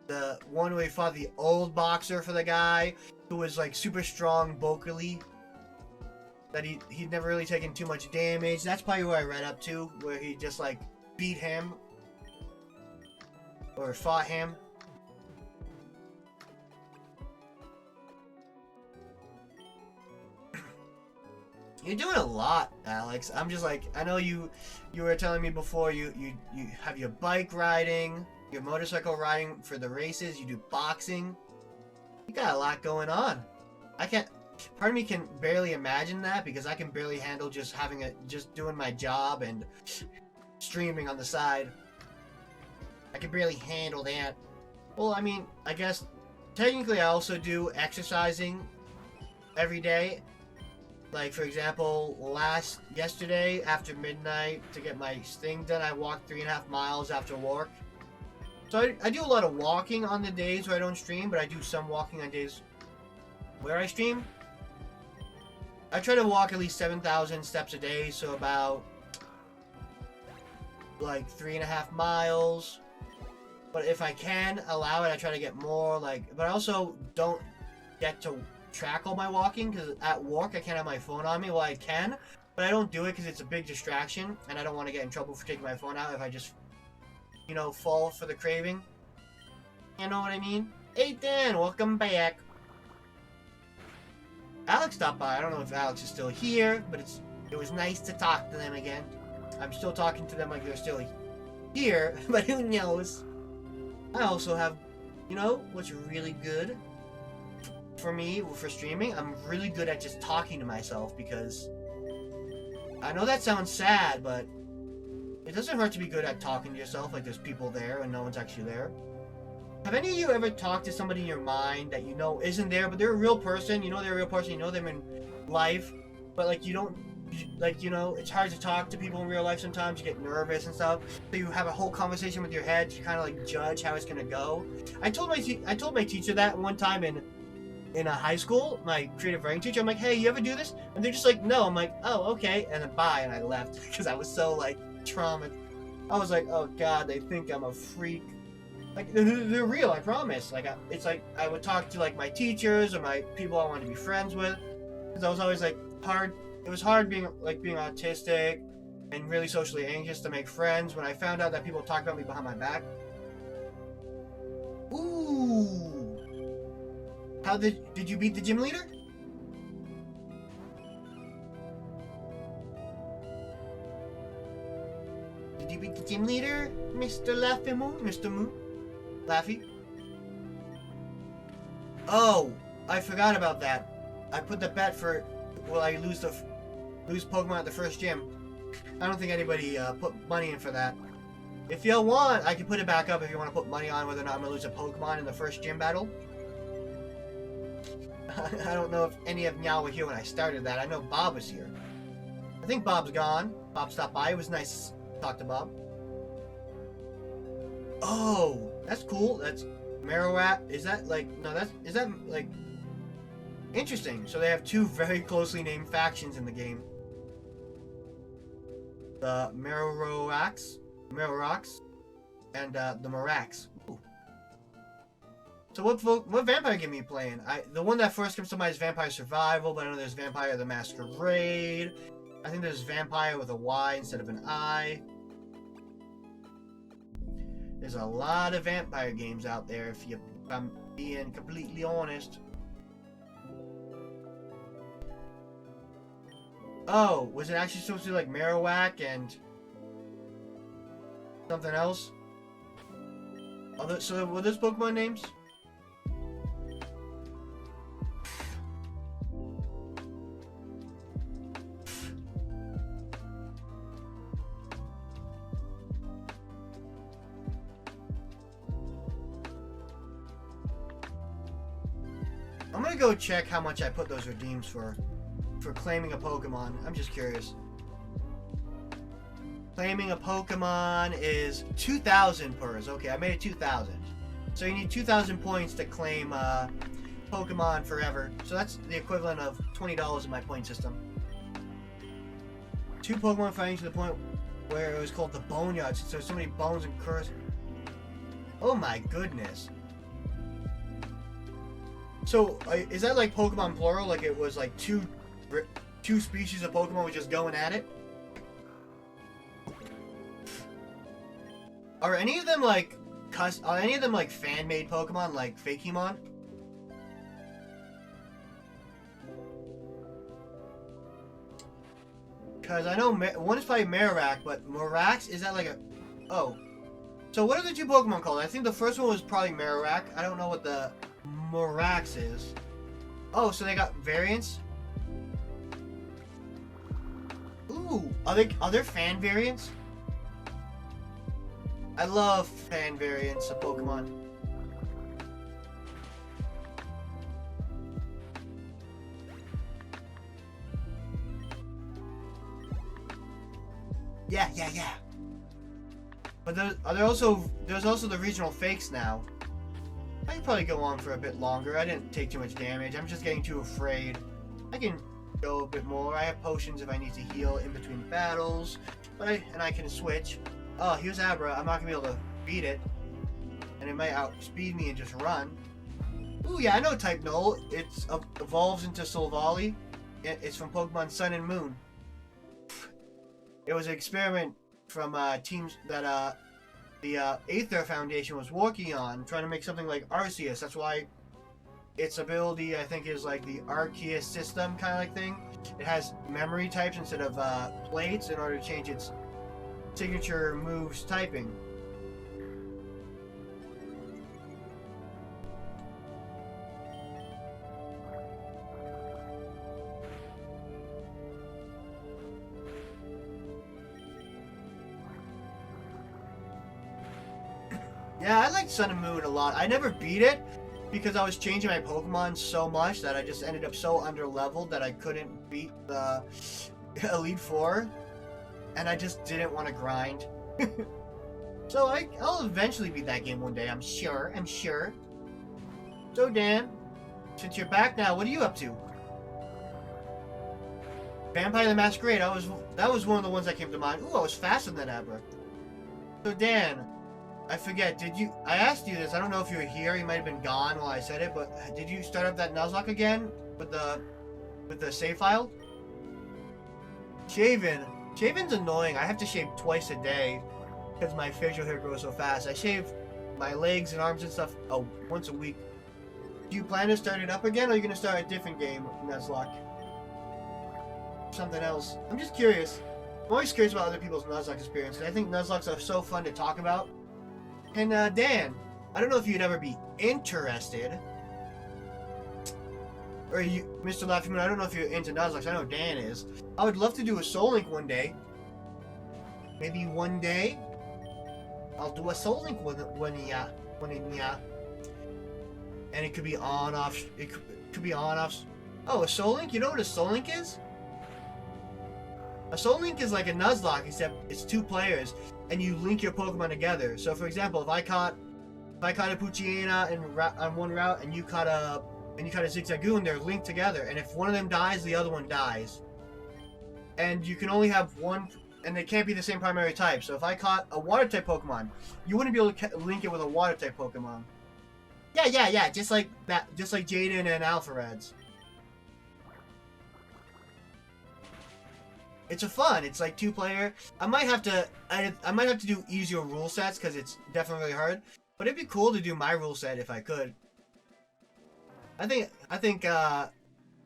[SPEAKER 1] the one where he fought the old boxer for the guy who was like super strong vocally. That he'd never really taken too much damage. That's probably where I read up to, where he just like beat him or fought him. You're doing a lot, Alex. I'm just like, I know you were telling me before you have your bike riding, your motorcycle riding for the races, you do boxing. You got a lot going on. Part of me can barely imagine that because I can barely handle just doing my job and streaming on the side. I can barely handle that. Well, I mean, I guess technically I also do exercising every day. Like, for example, yesterday after midnight to get my thing done, I walked 3.5 miles after work. So I do a lot of walking on the days where I don't stream, but I do some walking on days where I stream. I try to walk at least 7,000 steps a day, so about like 3.5 miles. But if I can allow it, I try to get more. But I also don't get to track all my walking because at work I can't have my phone on me. Well, I can, but I don't do it because it's a big distraction, and I don't want to get in trouble for taking my phone out if I just, fall for the craving. You know what I mean? Hey Dan, welcome back. Alex stopped by. I don't know if Alex is still here, but it was nice to talk to them again. I'm still talking to them like they're still here, but who knows? I also have, what's really good for me for streaming? I'm really good at just talking to myself because I know that sounds sad, but it doesn't hurt to be good at talking to yourself like there's people there and no one's actually there. Have any of you ever talked to somebody in your mind that you know isn't there, but they're a real person, they're a real person, you know them in life, but it's hard to talk to people in real life sometimes, you get nervous and stuff, so you have a whole conversation with your head, you kind of judge how it's gonna go. I told my teacher that one time in a high school, my creative writing teacher. I'm like, hey, you ever do this? And they're just like, no. I'm like, oh, okay, and then bye, and I left because I was so traumatized. I was like, oh god, they think I'm a freak. They're real, I promise. It's like I would talk to my teachers or my people I wanted to be friends with, because I was always hard. It was hard being autistic and really socially anxious to make friends. When I found out that people talked about me behind my back. Ooh. How did you beat the gym leader? Did you beat the gym leader, Mr. Laffy Moo? Mr. Moo? Laffy? Oh, I forgot about that. I put the bet for will I lose Pokemon at the first gym. I don't think anybody put money in for that. If y'all want, I can put it back up if you want to put money on whether or not I'm gonna lose a Pokemon in the first gym battle. I don't know if any of y'all were here when I started that. I know Bob was here. I think Bob's gone. Bob stopped by. It was nice to talk to Bob. Oh, that's cool. That's Marowak. Is that interesting. So they have two very closely named factions in the game. The Marowaks, and the Maraks. Ooh. So what vampire game are you playing? The one that first comes to mind is Vampire Survival, but I know there's Vampire the Masquerade. I think there's Vampire with a Y instead of an I. There's a lot of vampire games out there if I'm being completely honest. Oh, was it actually supposed to be like Marowak and something else? So were those Pokemon names? I'm gonna go check how much I put those redeems for claiming a Pokemon. I'm just curious. Claiming a Pokemon is 2,000 pers. Okay, I made it 2,000. So you need 2,000 points to claim Pokemon forever. So that's the equivalent of $20 in my point system. 2 Pokemon fighting to the point where it was called the Boneyard. So there's so many bones and curse. Oh my goodness. So is that like Pokemon plural? Like it was like two species of Pokemon were just going at it? Are any of them like fan-made Pokemon like Fakemon? Cause I know one is probably Marowak, but Morax, is that like a... Oh. So what are the 2 Pokemon called? I think the first one was probably Marowak. I don't know what the Morax is. Oh, so they got variants? Ooh, are there fan variants? I love fan variants of Pokemon. Yeah. But there's also the regional fakes now. I can probably go on for a bit longer. I didn't take too much damage. I'm just getting too afraid. I can go a bit more. I have potions if I need to heal in between battles. And I can switch. Oh, here's Abra. I'm not gonna be able to beat it. And it might outspeed me and just run. Ooh, yeah, I know type Null. It evolves into Solvali. It's from Pokemon Sun and Moon. It was an experiment from teams that the Aether Foundation was working on, trying to make something like Arceus. That's why its ability, I think, is like the Arceus system kind of like thing. It has memory types instead of plates in order to change its signature moves typing. Yeah, I like Sun and Moon a lot. I never beat it because I was changing my Pokemon so much that I just ended up so underleveled that I couldn't beat the Elite Four. And I just didn't want to grind. So I'll eventually beat that game one day, I'm sure. So Dan, since you're back now, what are you up to? Vampire the Masquerade, that was one of the ones that came to mind. Ooh, I was faster than Abra. So Dan, I forget, I asked you this, I don't know if you were here, you might have been gone while I said it, but did you start up that Nuzlocke again with the save file? Shaving's annoying. I have to shave twice a day because my facial hair grows so fast. I shave my legs and arms and stuff once a week. Do you plan to start it up again, or are you going to start a different game, Nuzlocke? Something else. I'm just curious. I'm always curious about other people's Nuzlocke experience, because I think Nuzlockes are so fun to talk about. And Dan, I don't know if you'd ever be interested, or you, Mr. Laughing, I don't know if you're into Nuzlocke. I know Dan is. I would love to do a Soul Link one day. Maybe one day, I'll do a Soul Link and it could be on off. It could be on off. Oh, a Soul Link? You know what a Soul Link is? A Soul Link is like a Nuzlocke, except it's 2 players, and you link your Pokemon together. So, for example, if I caught a Poochyena on one route, and you caught a Zigzagoon, they're linked together, and if one of them dies, the other one dies. And you can only have one, and they can't be the same primary type. So if I caught a Water-type Pokemon, you wouldn't be able to link it with a Water-type Pokemon. Yeah. Just like that. Just like Jaden and Alphareds. It's a fun. It's like 2-player. I might have to do easier rule sets because it's definitely really hard. But it'd be cool to do my rule set if I could. I think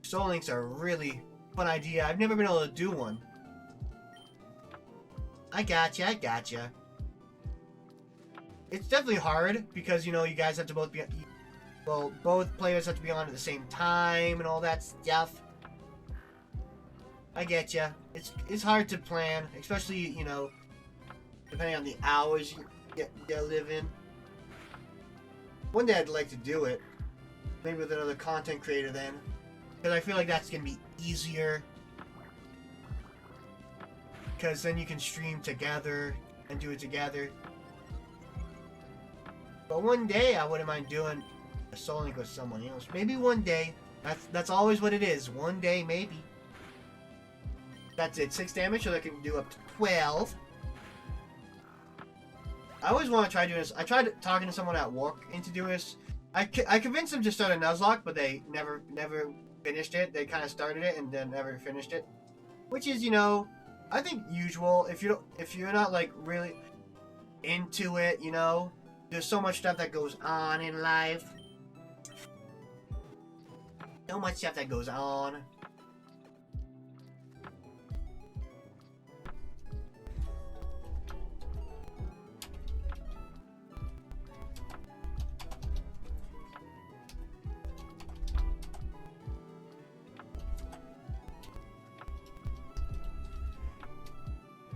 [SPEAKER 1] Soul Links are a really fun idea. I've never been able to do one. I gotcha. It's definitely hard because, you know, you guys have to both be... Well, both players have to be on at the same time and all that stuff. I get ya. It's hard to plan, especially, you know, depending on the hours you live in. One day I'd like to do it. Maybe with another content creator then. Because I feel like that's going to be easier. Because then you can stream together and do it together. But one day I wouldn't mind doing a Soul Link with someone else. Maybe one day. That's always what it is. One day, maybe. That's it. 6 damage, so I can do up to 12. I always want to try doing this. I tried talking to someone at work into doing this. I convinced them to start a Nuzlocke, but they never finished it. They kind of started it and then never finished it. Which is, you know, I think usual. If you're not like really into it, you know, there's so much stuff that goes on in life. So much stuff that goes on.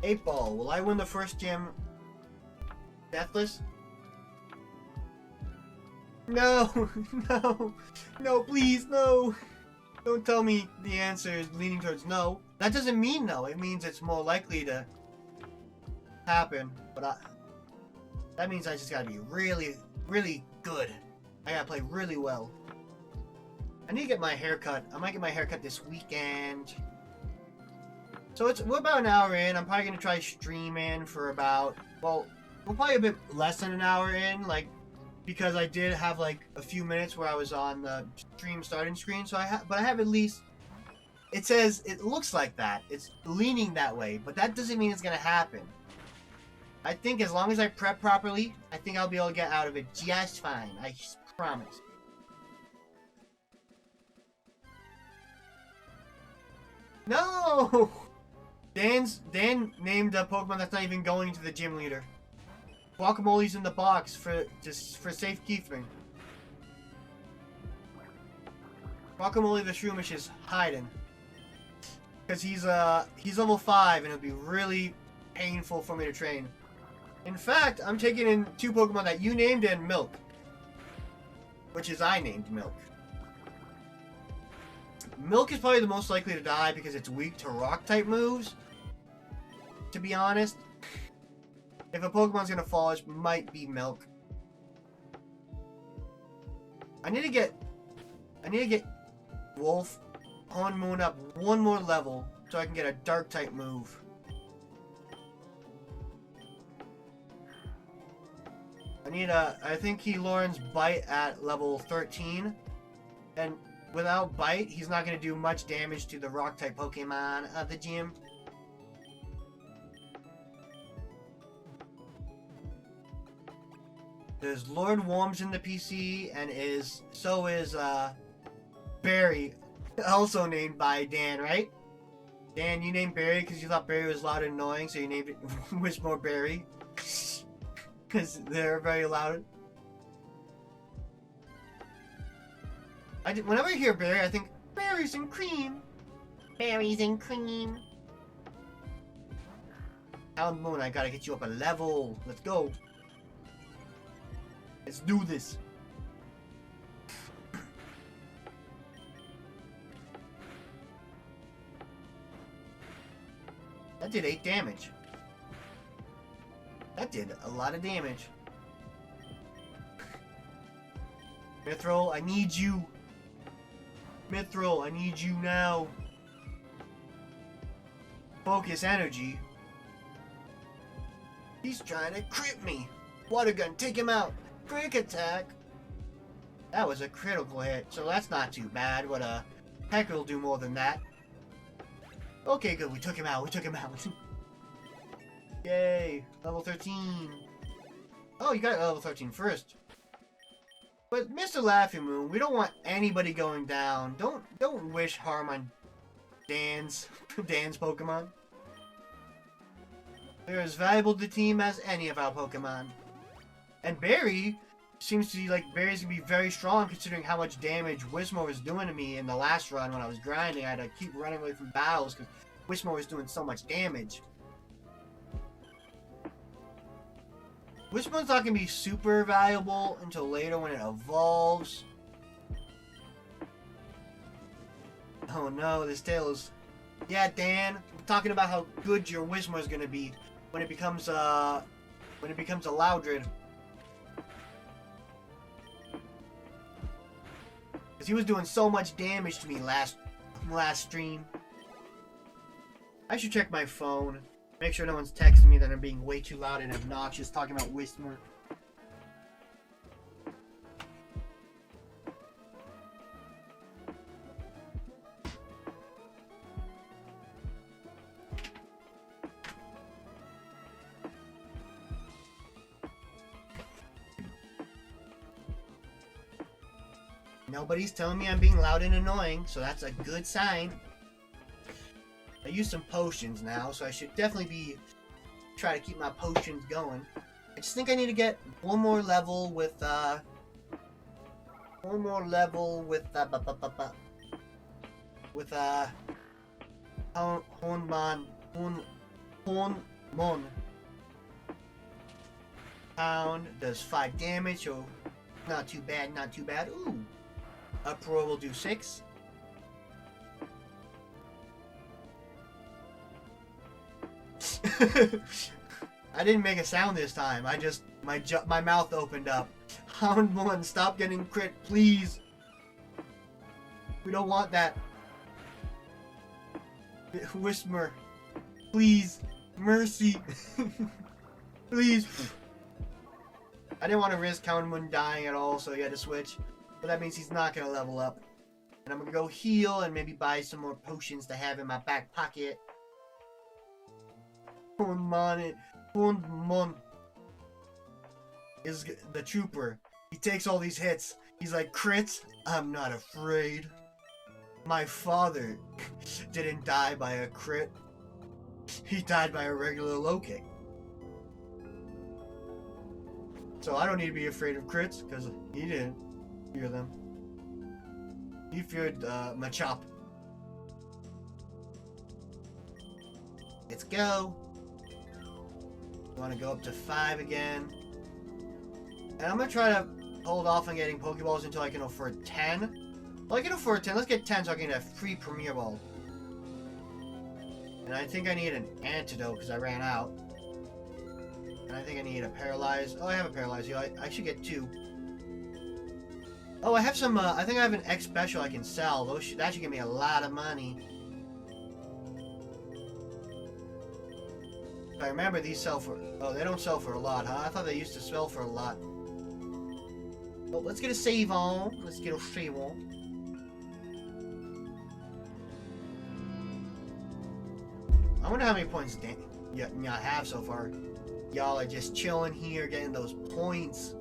[SPEAKER 1] Eight Ball, will I win the first gym deathless? No, no, please, no. Don't tell me the answer is leaning towards no. That doesn't mean no. It means it's more likely to happen. But that means I just gotta be really, really good. I gotta play really well. I need to get my hair cut. I might get my hair cut this weekend. So we're about an hour in. I'm probably gonna try streaming for about, well, we're probably a bit less than an hour in, like, because I did have like a few minutes where I was on the stream starting screen. So but I have at least, it looks like that. It's leaning that way, but that doesn't mean it's gonna happen. I think as long as I prep properly, I think I'll be able to get out of it just fine. I promise. No! Dan named a Pokemon that's not even going to the gym leader. Guacamole's in the box for safekeeping. Guacamole the Shroomish is hiding. Because he's level 5 and it'll be really painful for me to train. In fact, I'm taking in 2 Pokemon that you named and Milk. Which is I named Milk. Milk is probably the most likely to die because it's weak to rock type moves. To be honest. If a Pokemon's gonna fall, it might be Milk. I need to get Wolf on Moon up one more level so I can get a dark type move. I think he learns Bite at level 13. And without Bite, he's not going to do much damage to the rock type Pokemon of the gym. There's Lord Worms in the PC, and so is Barry, also named by Dan, right? Dan, you named Barry because you thought Barry was loud and annoying, so you named it Wishmore Barry. Because they're very loud. Whenever I hear Barry, I think, berries and cream. Berries and cream. Alan Moon, I gotta get you up a level. Let's go. Let's do this. That did 8 damage. That did a lot of damage. Mithril, I need you. Mithril, I need you now. Focus energy. He's trying to crit me. Water gun, take him out. Quick attack. That was a critical hit, so that's not too bad. What a Pecker will do more than that. Okay, good. We took him out. We took him out. Yay. Level 13. Oh, you got level 13 first. But Mr. Laughing Moon, we don't want anybody going down. Don't wish harm on Dan's Pokemon. They're as valuable to the team as any of our Pokemon. And Barry seems to be like Barry's gonna be very strong considering how much damage Whismur was doing to me in the last run when I was grinding. I had to keep running away from battles because Whismur was doing so much damage. Whismur's not gonna be super valuable until later when it evolves. Oh no, this tail is... Yeah, Dan, I'm talking about how good your Whismur is gonna be when it becomes a Loudred. Because he was doing so much damage to me last stream. I should check my phone. Make sure no one's texting me that I'm being way too loud and obnoxious talking about Whismur. Nobody's telling me I'm being loud and annoying, so that's a good sign. I use some potions now, so I should definitely try to keep my potions going. I just think I need to get one more level with Hornmon. Pound does 5 damage, so not too bad, not too bad. Ooh. Uproar will do 6. I didn't make a sound this time. I just my mouth opened up. Houndmon, stop getting crit, please. We don't want that. Whismur, please, mercy, please. I didn't want to risk Houndmon dying at all, so he had to switch. But that means he's not gonna level up. And I'm gonna go heal and maybe buy some more potions to have in my back pocket. Hornmon is the trooper. He takes all these hits. He's like, crits? I'm not afraid. My father didn't die by a crit. He died by a regular low kick. So I don't need to be afraid of crits, because he didn't fear them. He feared Machop. Let's go. Want to go up to 5 again. And I'm going to try to hold off on getting Pokeballs until I can afford 10. Well, I can afford 10. Let's get 10 so I can get a free Premier Ball. And I think I need an antidote because I ran out. And I think I need a Paralyze. Oh, I have a Paralyze. Yeah, I should get 2. Oh, I have some, I think I have an X Special I can sell. That should give me a lot of money. If I remember, these sell for... Oh, they don't sell for a lot, huh? I thought they used to sell for a lot. Well, let's get a save on. Let's get a save on. I wonder how many points y'all have so far. Y'all are just chilling here, getting those points.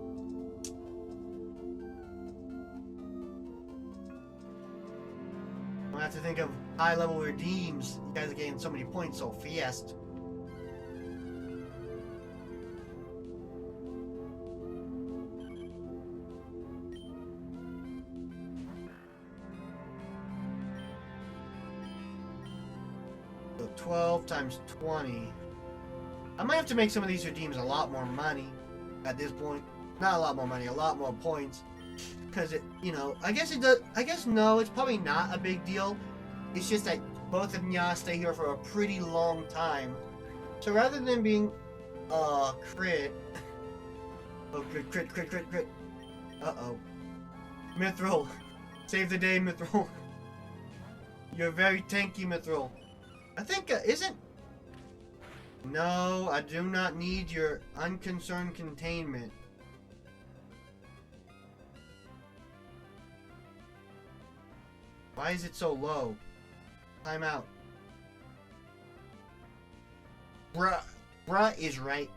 [SPEAKER 1] I'm gonna have to think of high-level redeems. You guys are getting so many points so fast. So 12 times 20. I might have to make some of these redeems a lot more money at this point. Not a lot more money, a lot more points. Because it, you know, I guess it does. I guess no, it's probably not a big deal. It's just that both of y'all stay here for a pretty long time. So rather than being, crit. Oh, crit. Uh-oh. Mithril. Save the day, Mithril. You're very tanky, Mithril. I think, isn't... No, I do not need your unconcerned containment. Why is it so low? Time out. Bruh is right.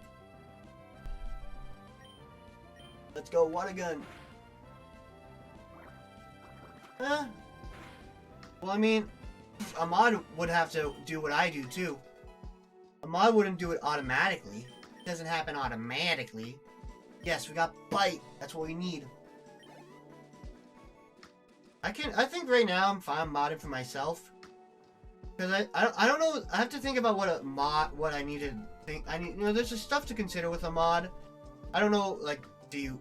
[SPEAKER 1] Let's go, water gun. Huh? Well, I mean, a mod would have to do what I do too. A mod wouldn't do it automatically. It doesn't happen automatically. Yes, we got bite. That's what we need. I think right now I'm fine modding for myself. Because I don't know. I have to think about what I need to think. There's just stuff to consider with a mod. I don't know, like, do you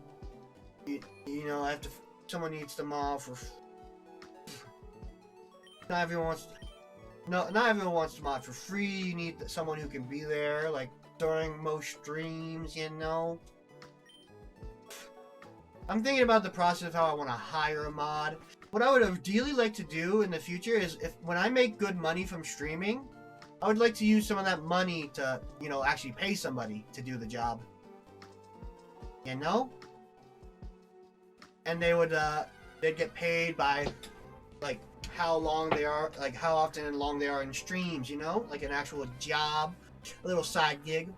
[SPEAKER 1] know, someone needs the mod for. Not everyone wants to mod for free. You need someone who can be there, like, during most streams, you know. I'm thinking about the process of how I want to hire a mod. What I would ideally like to do in the future is, when I make good money from streaming, I would like to use some of that money to, you know, actually pay somebody to do the job. You know? And they'd get paid by, like, how long they are, like, how often and long they are in streams, you know? Like an actual job, a little side gig.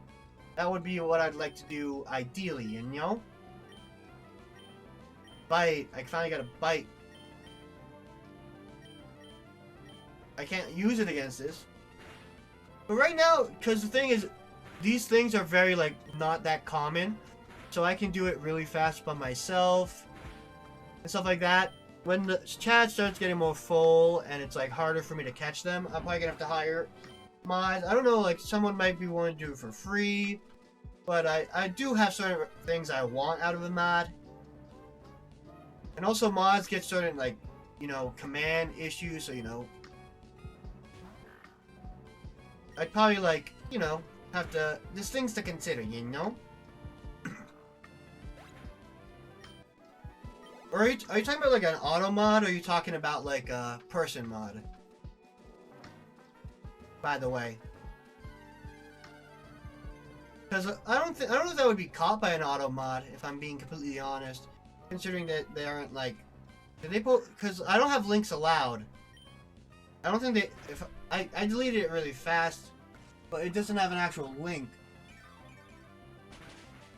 [SPEAKER 1] That would be what I'd like to do ideally, you know? Bite. I finally got a bite. I can't use it against this. But right now, because the thing is, these things are very, like, not that common. So I can do it really fast by myself. And stuff like that. When the chat starts getting more full and it's, like, harder for me to catch them, I'm probably gonna have to hire mods. I don't know, like, someone might be willing to do it for free. But I do have certain things I want out of a mod. And also mods get certain, like, you know, command issues, so, you know, I'd probably, like, you know, have to, there's things to consider, you know? Or are you talking about, like, an auto mod, or are you talking about, like, a person mod? By the way. Because I don't know if that would be caught by an auto mod, if I'm being completely honest. Considering that they aren't, like, did they put, because I don't have links allowed. I don't think I deleted it really fast, but it doesn't have an actual link.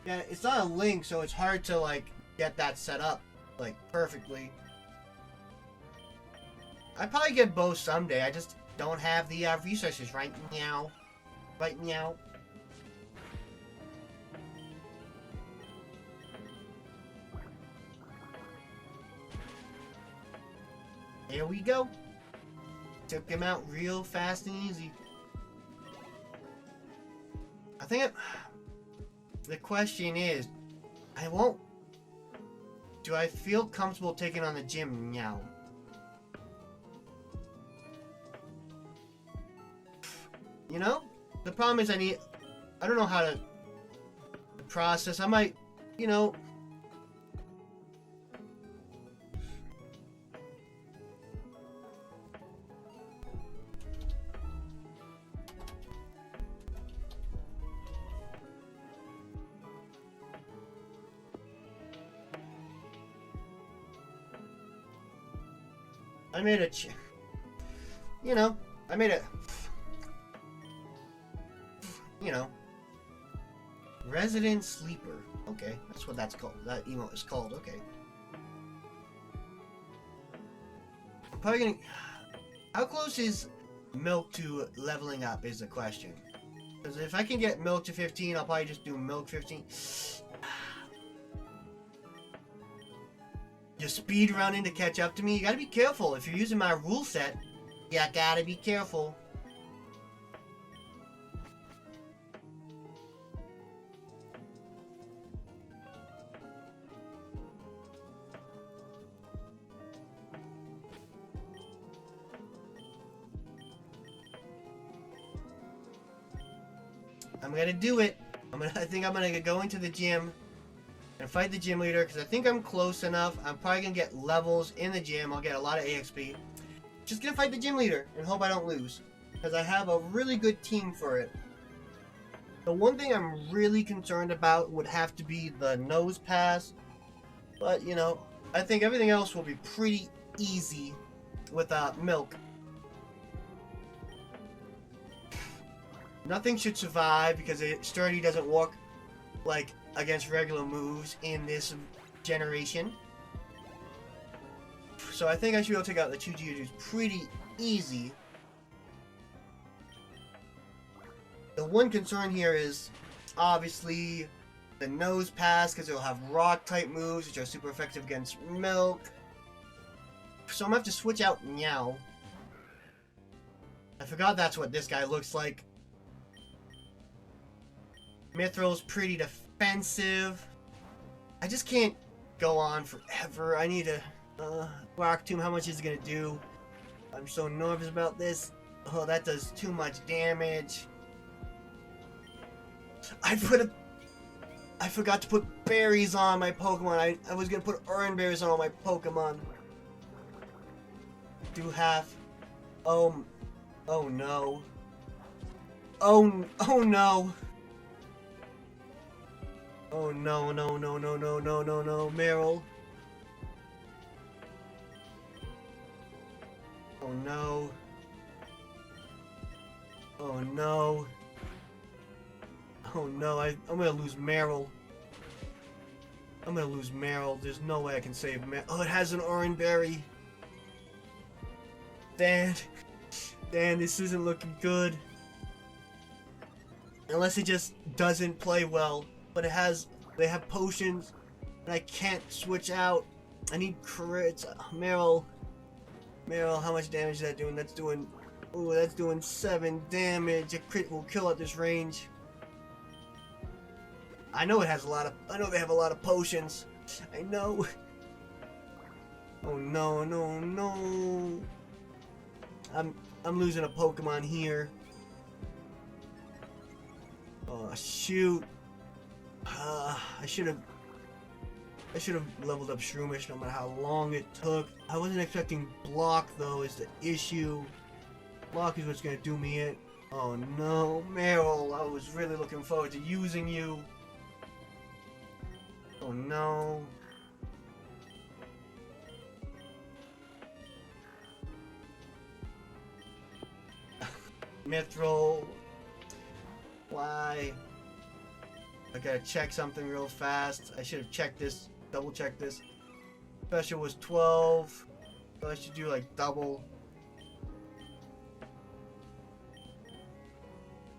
[SPEAKER 1] Yeah, it's not a link, so it's hard to, like, get that set up, like, perfectly. I'd probably get both someday. I just don't have the resources right now. Right now. There we go. Took him out real fast and easy. I think the question is, do I feel comfortable taking on the gym now? You know? The problem is I don't know how to process. I might, you know, I made a, you know, resident sleeper. Okay, that's what that's called. That emote is called. Okay. I'm probably gonna. How close is milk to leveling up is the question. Because if I can get milk to 15, I'll probably just do milk 15. You speed running to catch up to me. You gotta be careful. If you're using my rule set, you gotta be careful. I'm gonna do it. I think I'm gonna go into the gym and fight the gym leader because I think I'm close enough. I'm probably gonna get levels in the gym. I'll get a lot of AXP. Just gonna fight the gym leader and hope I don't lose because I have a really good team for it. The one thing I'm really concerned about would have to be the nose pass, but you know, I think everything else will be pretty easy. with milk. Nothing should survive because Sturdy doesn't work like against regular moves in this generation. So I think I should be able to take out the 2 Geodudes pretty easy. The one concern here is obviously the nose pass because it'll have rock type moves which are super effective against milk. So I'm gonna have to switch out Meow. I forgot that's what this guy looks like. Mithril's pretty defensive. I just can't go on forever. I need a Rock Tomb. How much is it gonna do? I'm so nervous about this. Oh, that does too much damage. I forgot to put berries on my Pokemon. I was gonna put Urn berries on all my Pokemon. Do have. Oh no. Oh no. Oh no, no, Meryl. Oh no. Oh no. Oh no, I'm gonna lose Meryl. I'm gonna lose Meryl. There's no way I can save Meryl. Oh, it has an orange berry. Dan, this isn't looking good. Unless it just doesn't play well. But they have potions, and I can't switch out. I need crits. Meryl, how much damage is that doing? That's doing 7 damage. A crit will kill at this range. I know they have a lot of potions. I know. Oh no. I'm losing a Pokemon here. Oh shoot. I should have leveled up Shroomish no matter how long it took. I wasn't expecting Block though is the issue. Block is what's gonna do me in. Oh no, Meryl, I was really looking forward to using you. Oh no. Mithril. Why? I gotta check something real fast. I should have checked this, double checked this. Special was 12. So I should do like double.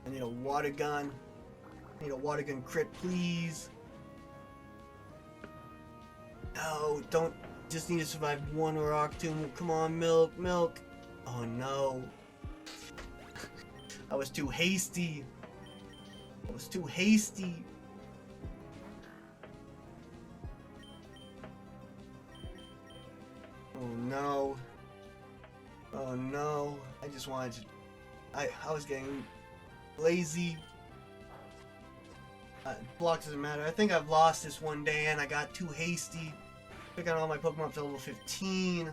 [SPEAKER 1] I need a water gun. I need a water gun crit, please. No, don't. Just need to survive one Rock Tomb. Come on, milk. Oh no. I was too hasty. Oh no. I just wanted to. I was getting lazy. Block doesn't matter. I think I've lost this one day and I got too hasty. Picking all my Pokemon up to level 15.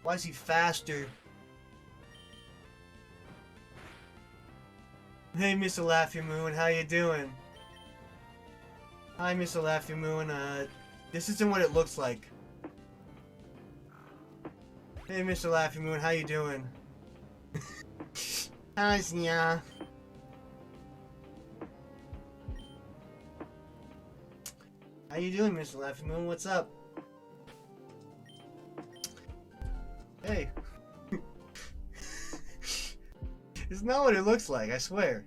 [SPEAKER 1] Why is he faster? Hey, Mr. Laffy Moon, how you doing? Hi, Mr. Laffy Moon. This isn't what it looks like. Hey, Mr. Laffy Moon, how you doing? Hi, Nya. How you doing, Mr. Laffy Moon? What's up? Hey. It's not what it looks like, I swear.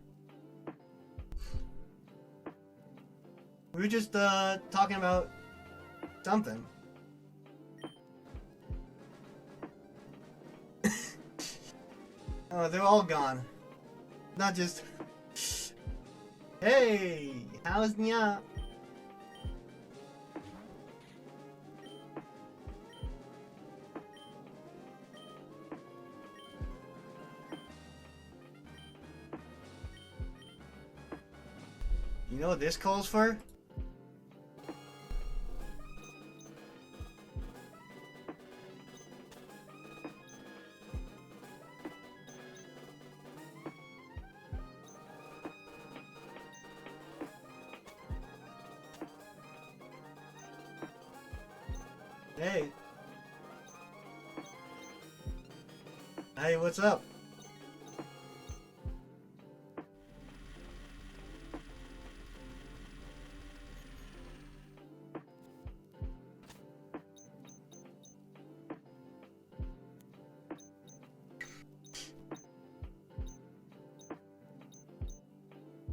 [SPEAKER 1] We were just talking about something. Oh, they're all gone. Not just. Hey, how's Nya? You know what this calls for? Hey. Hey, what's up?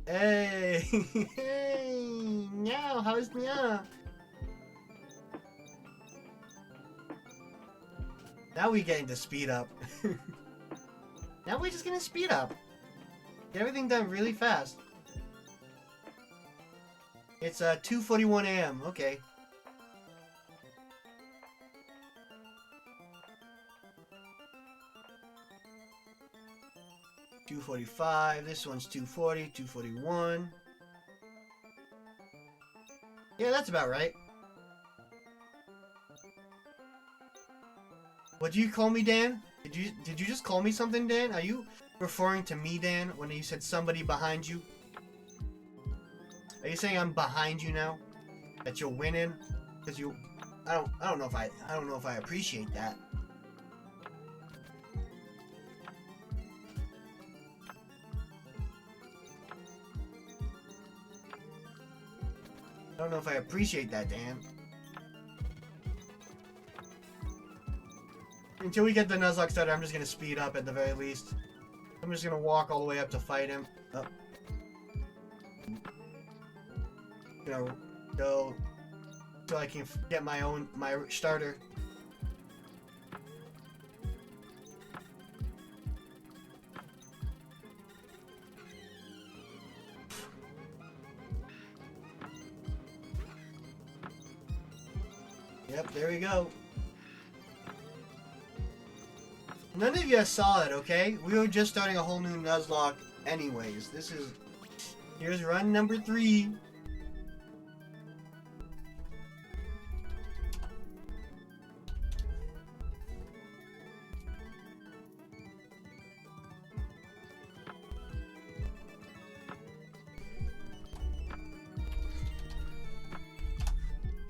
[SPEAKER 1] Hey! Hey! Meow, how's meow? Now we getting to speed up. Now we're just gonna speed up. Get everything done really fast. It's 2:41 a.m. Okay. $2:45. This one's 2:40. 2:41. Yeah, that's about right. What do you call me, Dan? Did you just call me something, Dan? Are you referring to me, Dan, when you said somebody behind you? Are you saying I'm behind you now? That you're winning? Because you, I don't know if I appreciate that. I don't know if I appreciate that, Dan. Until we get the Nuzlocke started, I'm just gonna speed up at the very least. I'm just gonna walk all the way up to fight him. Oh. Gonna go so I can get my starter. Yep, there we go. None of you saw it, okay? We were just starting a whole new Nuzlocke anyways. Here's run number 3.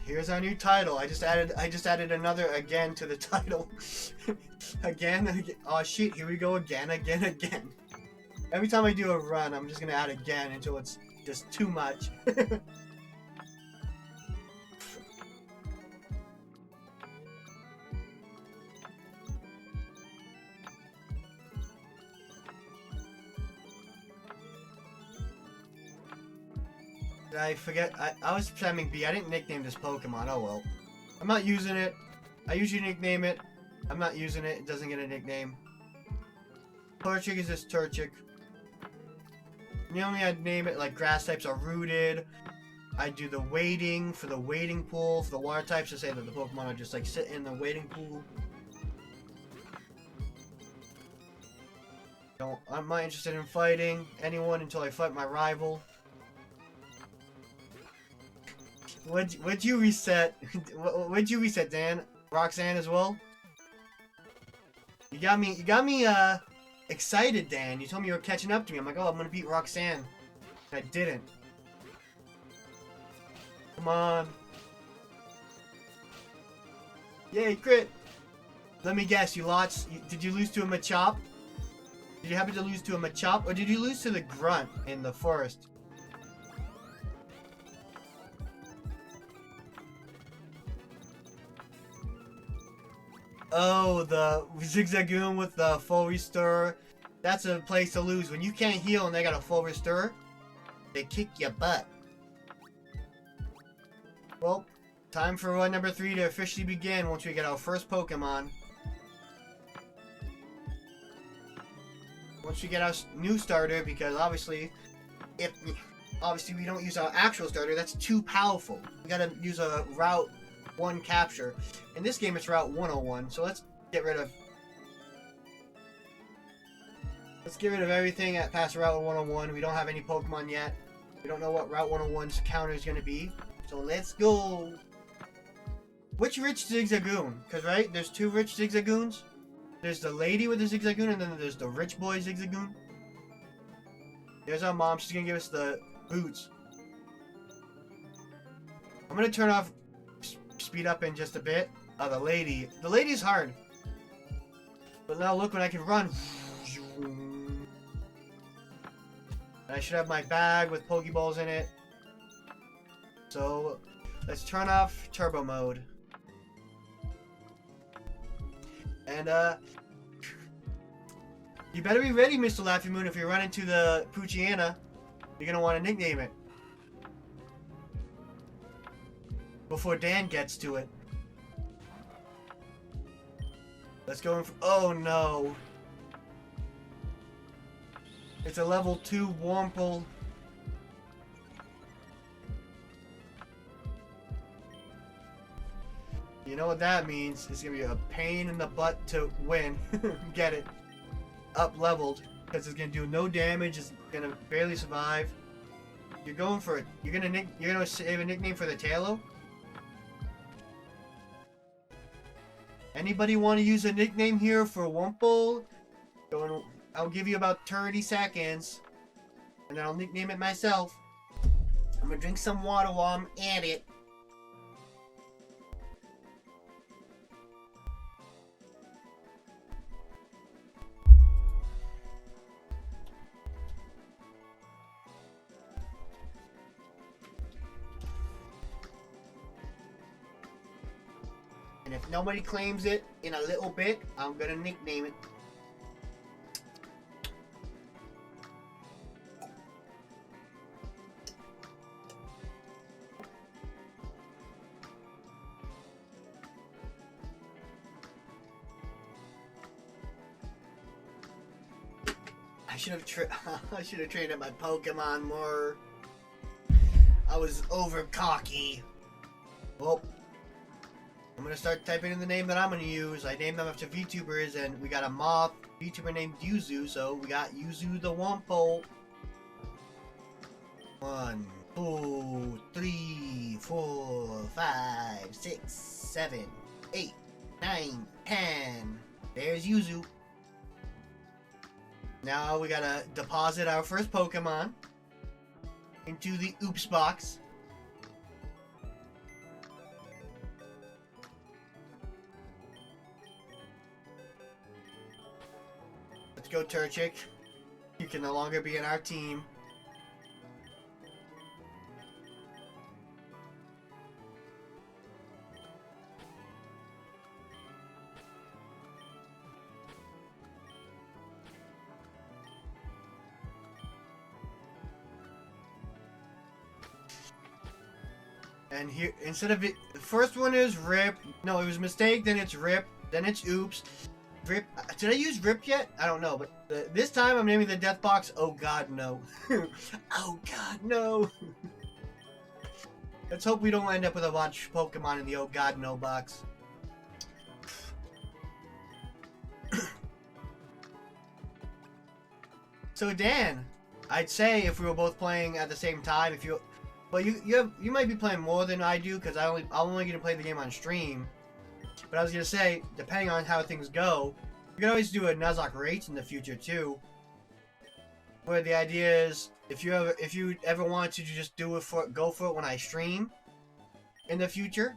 [SPEAKER 1] Here's our new title. I just added another again to the title. again. Oh shit, here we go again. Every time I do a run, I'm just gonna add again until it's just too much. I forget, I was spamming B. I didn't nickname this Pokemon. Oh well. I'm not using it. I usually nickname it. I'm not using it. It doesn't get a nickname. Torchic is just Torchic. Normally I'd name it like grass types are rooted. I do the waiting for the waiting pool. For the water types, to say that the Pokemon are just like sitting in the waiting pool. I'm not interested in fighting anyone until I fight my rival. What'd you reset? What'd you reset, Dan? Roxanne as well? You got me excited, Dan. You told me you were catching up to me. I'm like, oh, I'm gonna beat Roxanne. I didn't. Come on. Yay, crit! Let me guess, did you lose to a Machop? Did you happen to lose to a Machop? Or did you lose to the Grunt in the forest? Oh, the Zigzagoon with the full restore. That's a place to lose. When you can't heal and they got a full restore, they kick your butt. Well, time for run number 3 to officially begin once we get our first Pokemon. Once we get our new starter, because obviously we don't use our actual starter, that's too powerful. We gotta use a Route 1 capture. In this game, it's Route 101, so let's get rid of everything at past Route 101. We don't have any Pokemon yet. We don't know what Route 101's counter is going to be. So let's go. Which rich Zigzagoon? Because, right, there's 2 rich Zigzagoons. There's the lady with the Zigzagoon, and then there's the rich boy Zigzagoon. There's our mom. She's going to give us the boots. I'm going to turn off speed up in just a bit. The lady's hard. But now look when I can run. And I should have my bag with Pokeballs in it. So let's turn off turbo mode. And you better be ready, Mr. Laffy Moon, if you run into the Poochyena. You're gonna want to nickname it. Before Dan gets to it. Let's go in for, oh no. It's a level 2 Wurmple. You know what that means? It's gonna be a pain in the butt to win. Get it. Up leveled. Because it's gonna do no damage, it's gonna barely survive. You're going for it. You're gonna save a nickname for the Tailo? Anybody want to use a nickname here for Wurmple? I'll give you about 30 seconds. And then I'll nickname it myself. I'm gonna drink some water while I'm at it. And if nobody claims it in a little bit, I'm gonna nickname it. I should have trained up my Pokemon more. I was over cocky. Well, I'm gonna start typing in the name that I'm gonna use. I named them after VTubers, and we got a moth VTuber named Yuzu, so we got Yuzu the Wurmple. 1, 2, 3, 4, 5, 6, 7, 8, 9, 10. There's Yuzu. Now we gotta deposit our first Pokemon into the Oops box. Let's go, Turchic. You can no longer be in our team. And here, instead of it, the first one is Rip. No, it was Mistake, then it's Rip, then it's Oops. Rip. Did I use Rip yet? I don't know, but this time I'm naming the Death Box, oh god, no. Oh god, no. Let's hope we don't end up with a bunch of Pokemon in the oh god, no box. So Dan, I'd say if we were both playing at the same time, if you... But you might be playing more than I do, because I'm only going to play the game on stream. But I was going to say, depending on how things go, we can always do a Nuzlocke race in the future too. Where the idea is, if you ever want to just go for it when I stream in the future,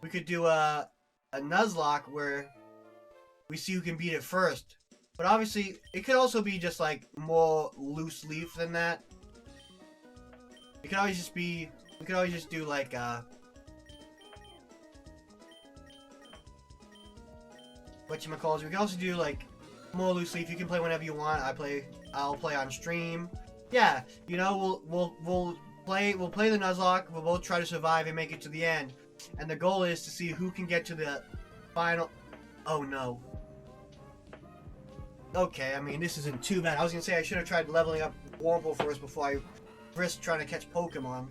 [SPEAKER 1] we could do a Nuzlocke where we see who can beat it first. But obviously, it could also be just like more loose leaf than that. It could always just be, we could always just do like, whatchamacallit, we can also do like, more loose leaf, you can play whenever you want, I'll play on stream. Yeah, you know, we'll play the Nuzlocke, we'll both try to survive and make it to the end. And the goal is to see who can get to the final, oh no. Okay, I mean, this isn't too bad. I was gonna say I should have tried leveling up Wurmple first before I risk trying to catch Pokemon.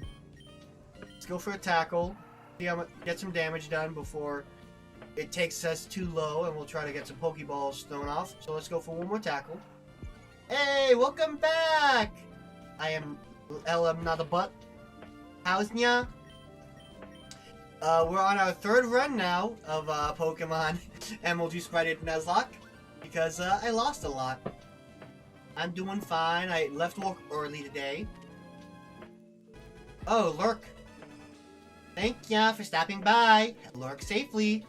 [SPEAKER 1] Let's go for a tackle. See how much, get some damage done before it takes us too low, and we'll try to get some Pokeballs thrown off. So let's go for one more tackle. Hey, welcome back! I am LM Not a Butt. How's ya? We're on our third run now of Pokemon MLG Resprited Nuzlocke because I lost a lot. I'm doing fine. I left work early today. Oh, Lurk. Thank ya for stopping by. Lurk safely.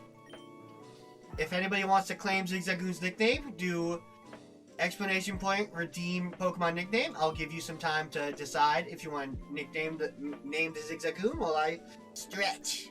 [SPEAKER 1] if anybody wants to claim Zigzagoon's nickname, do exclamation point redeem Pokemon nickname. I'll give you some time to decide if you want to name the Zigzagoon while I stretch.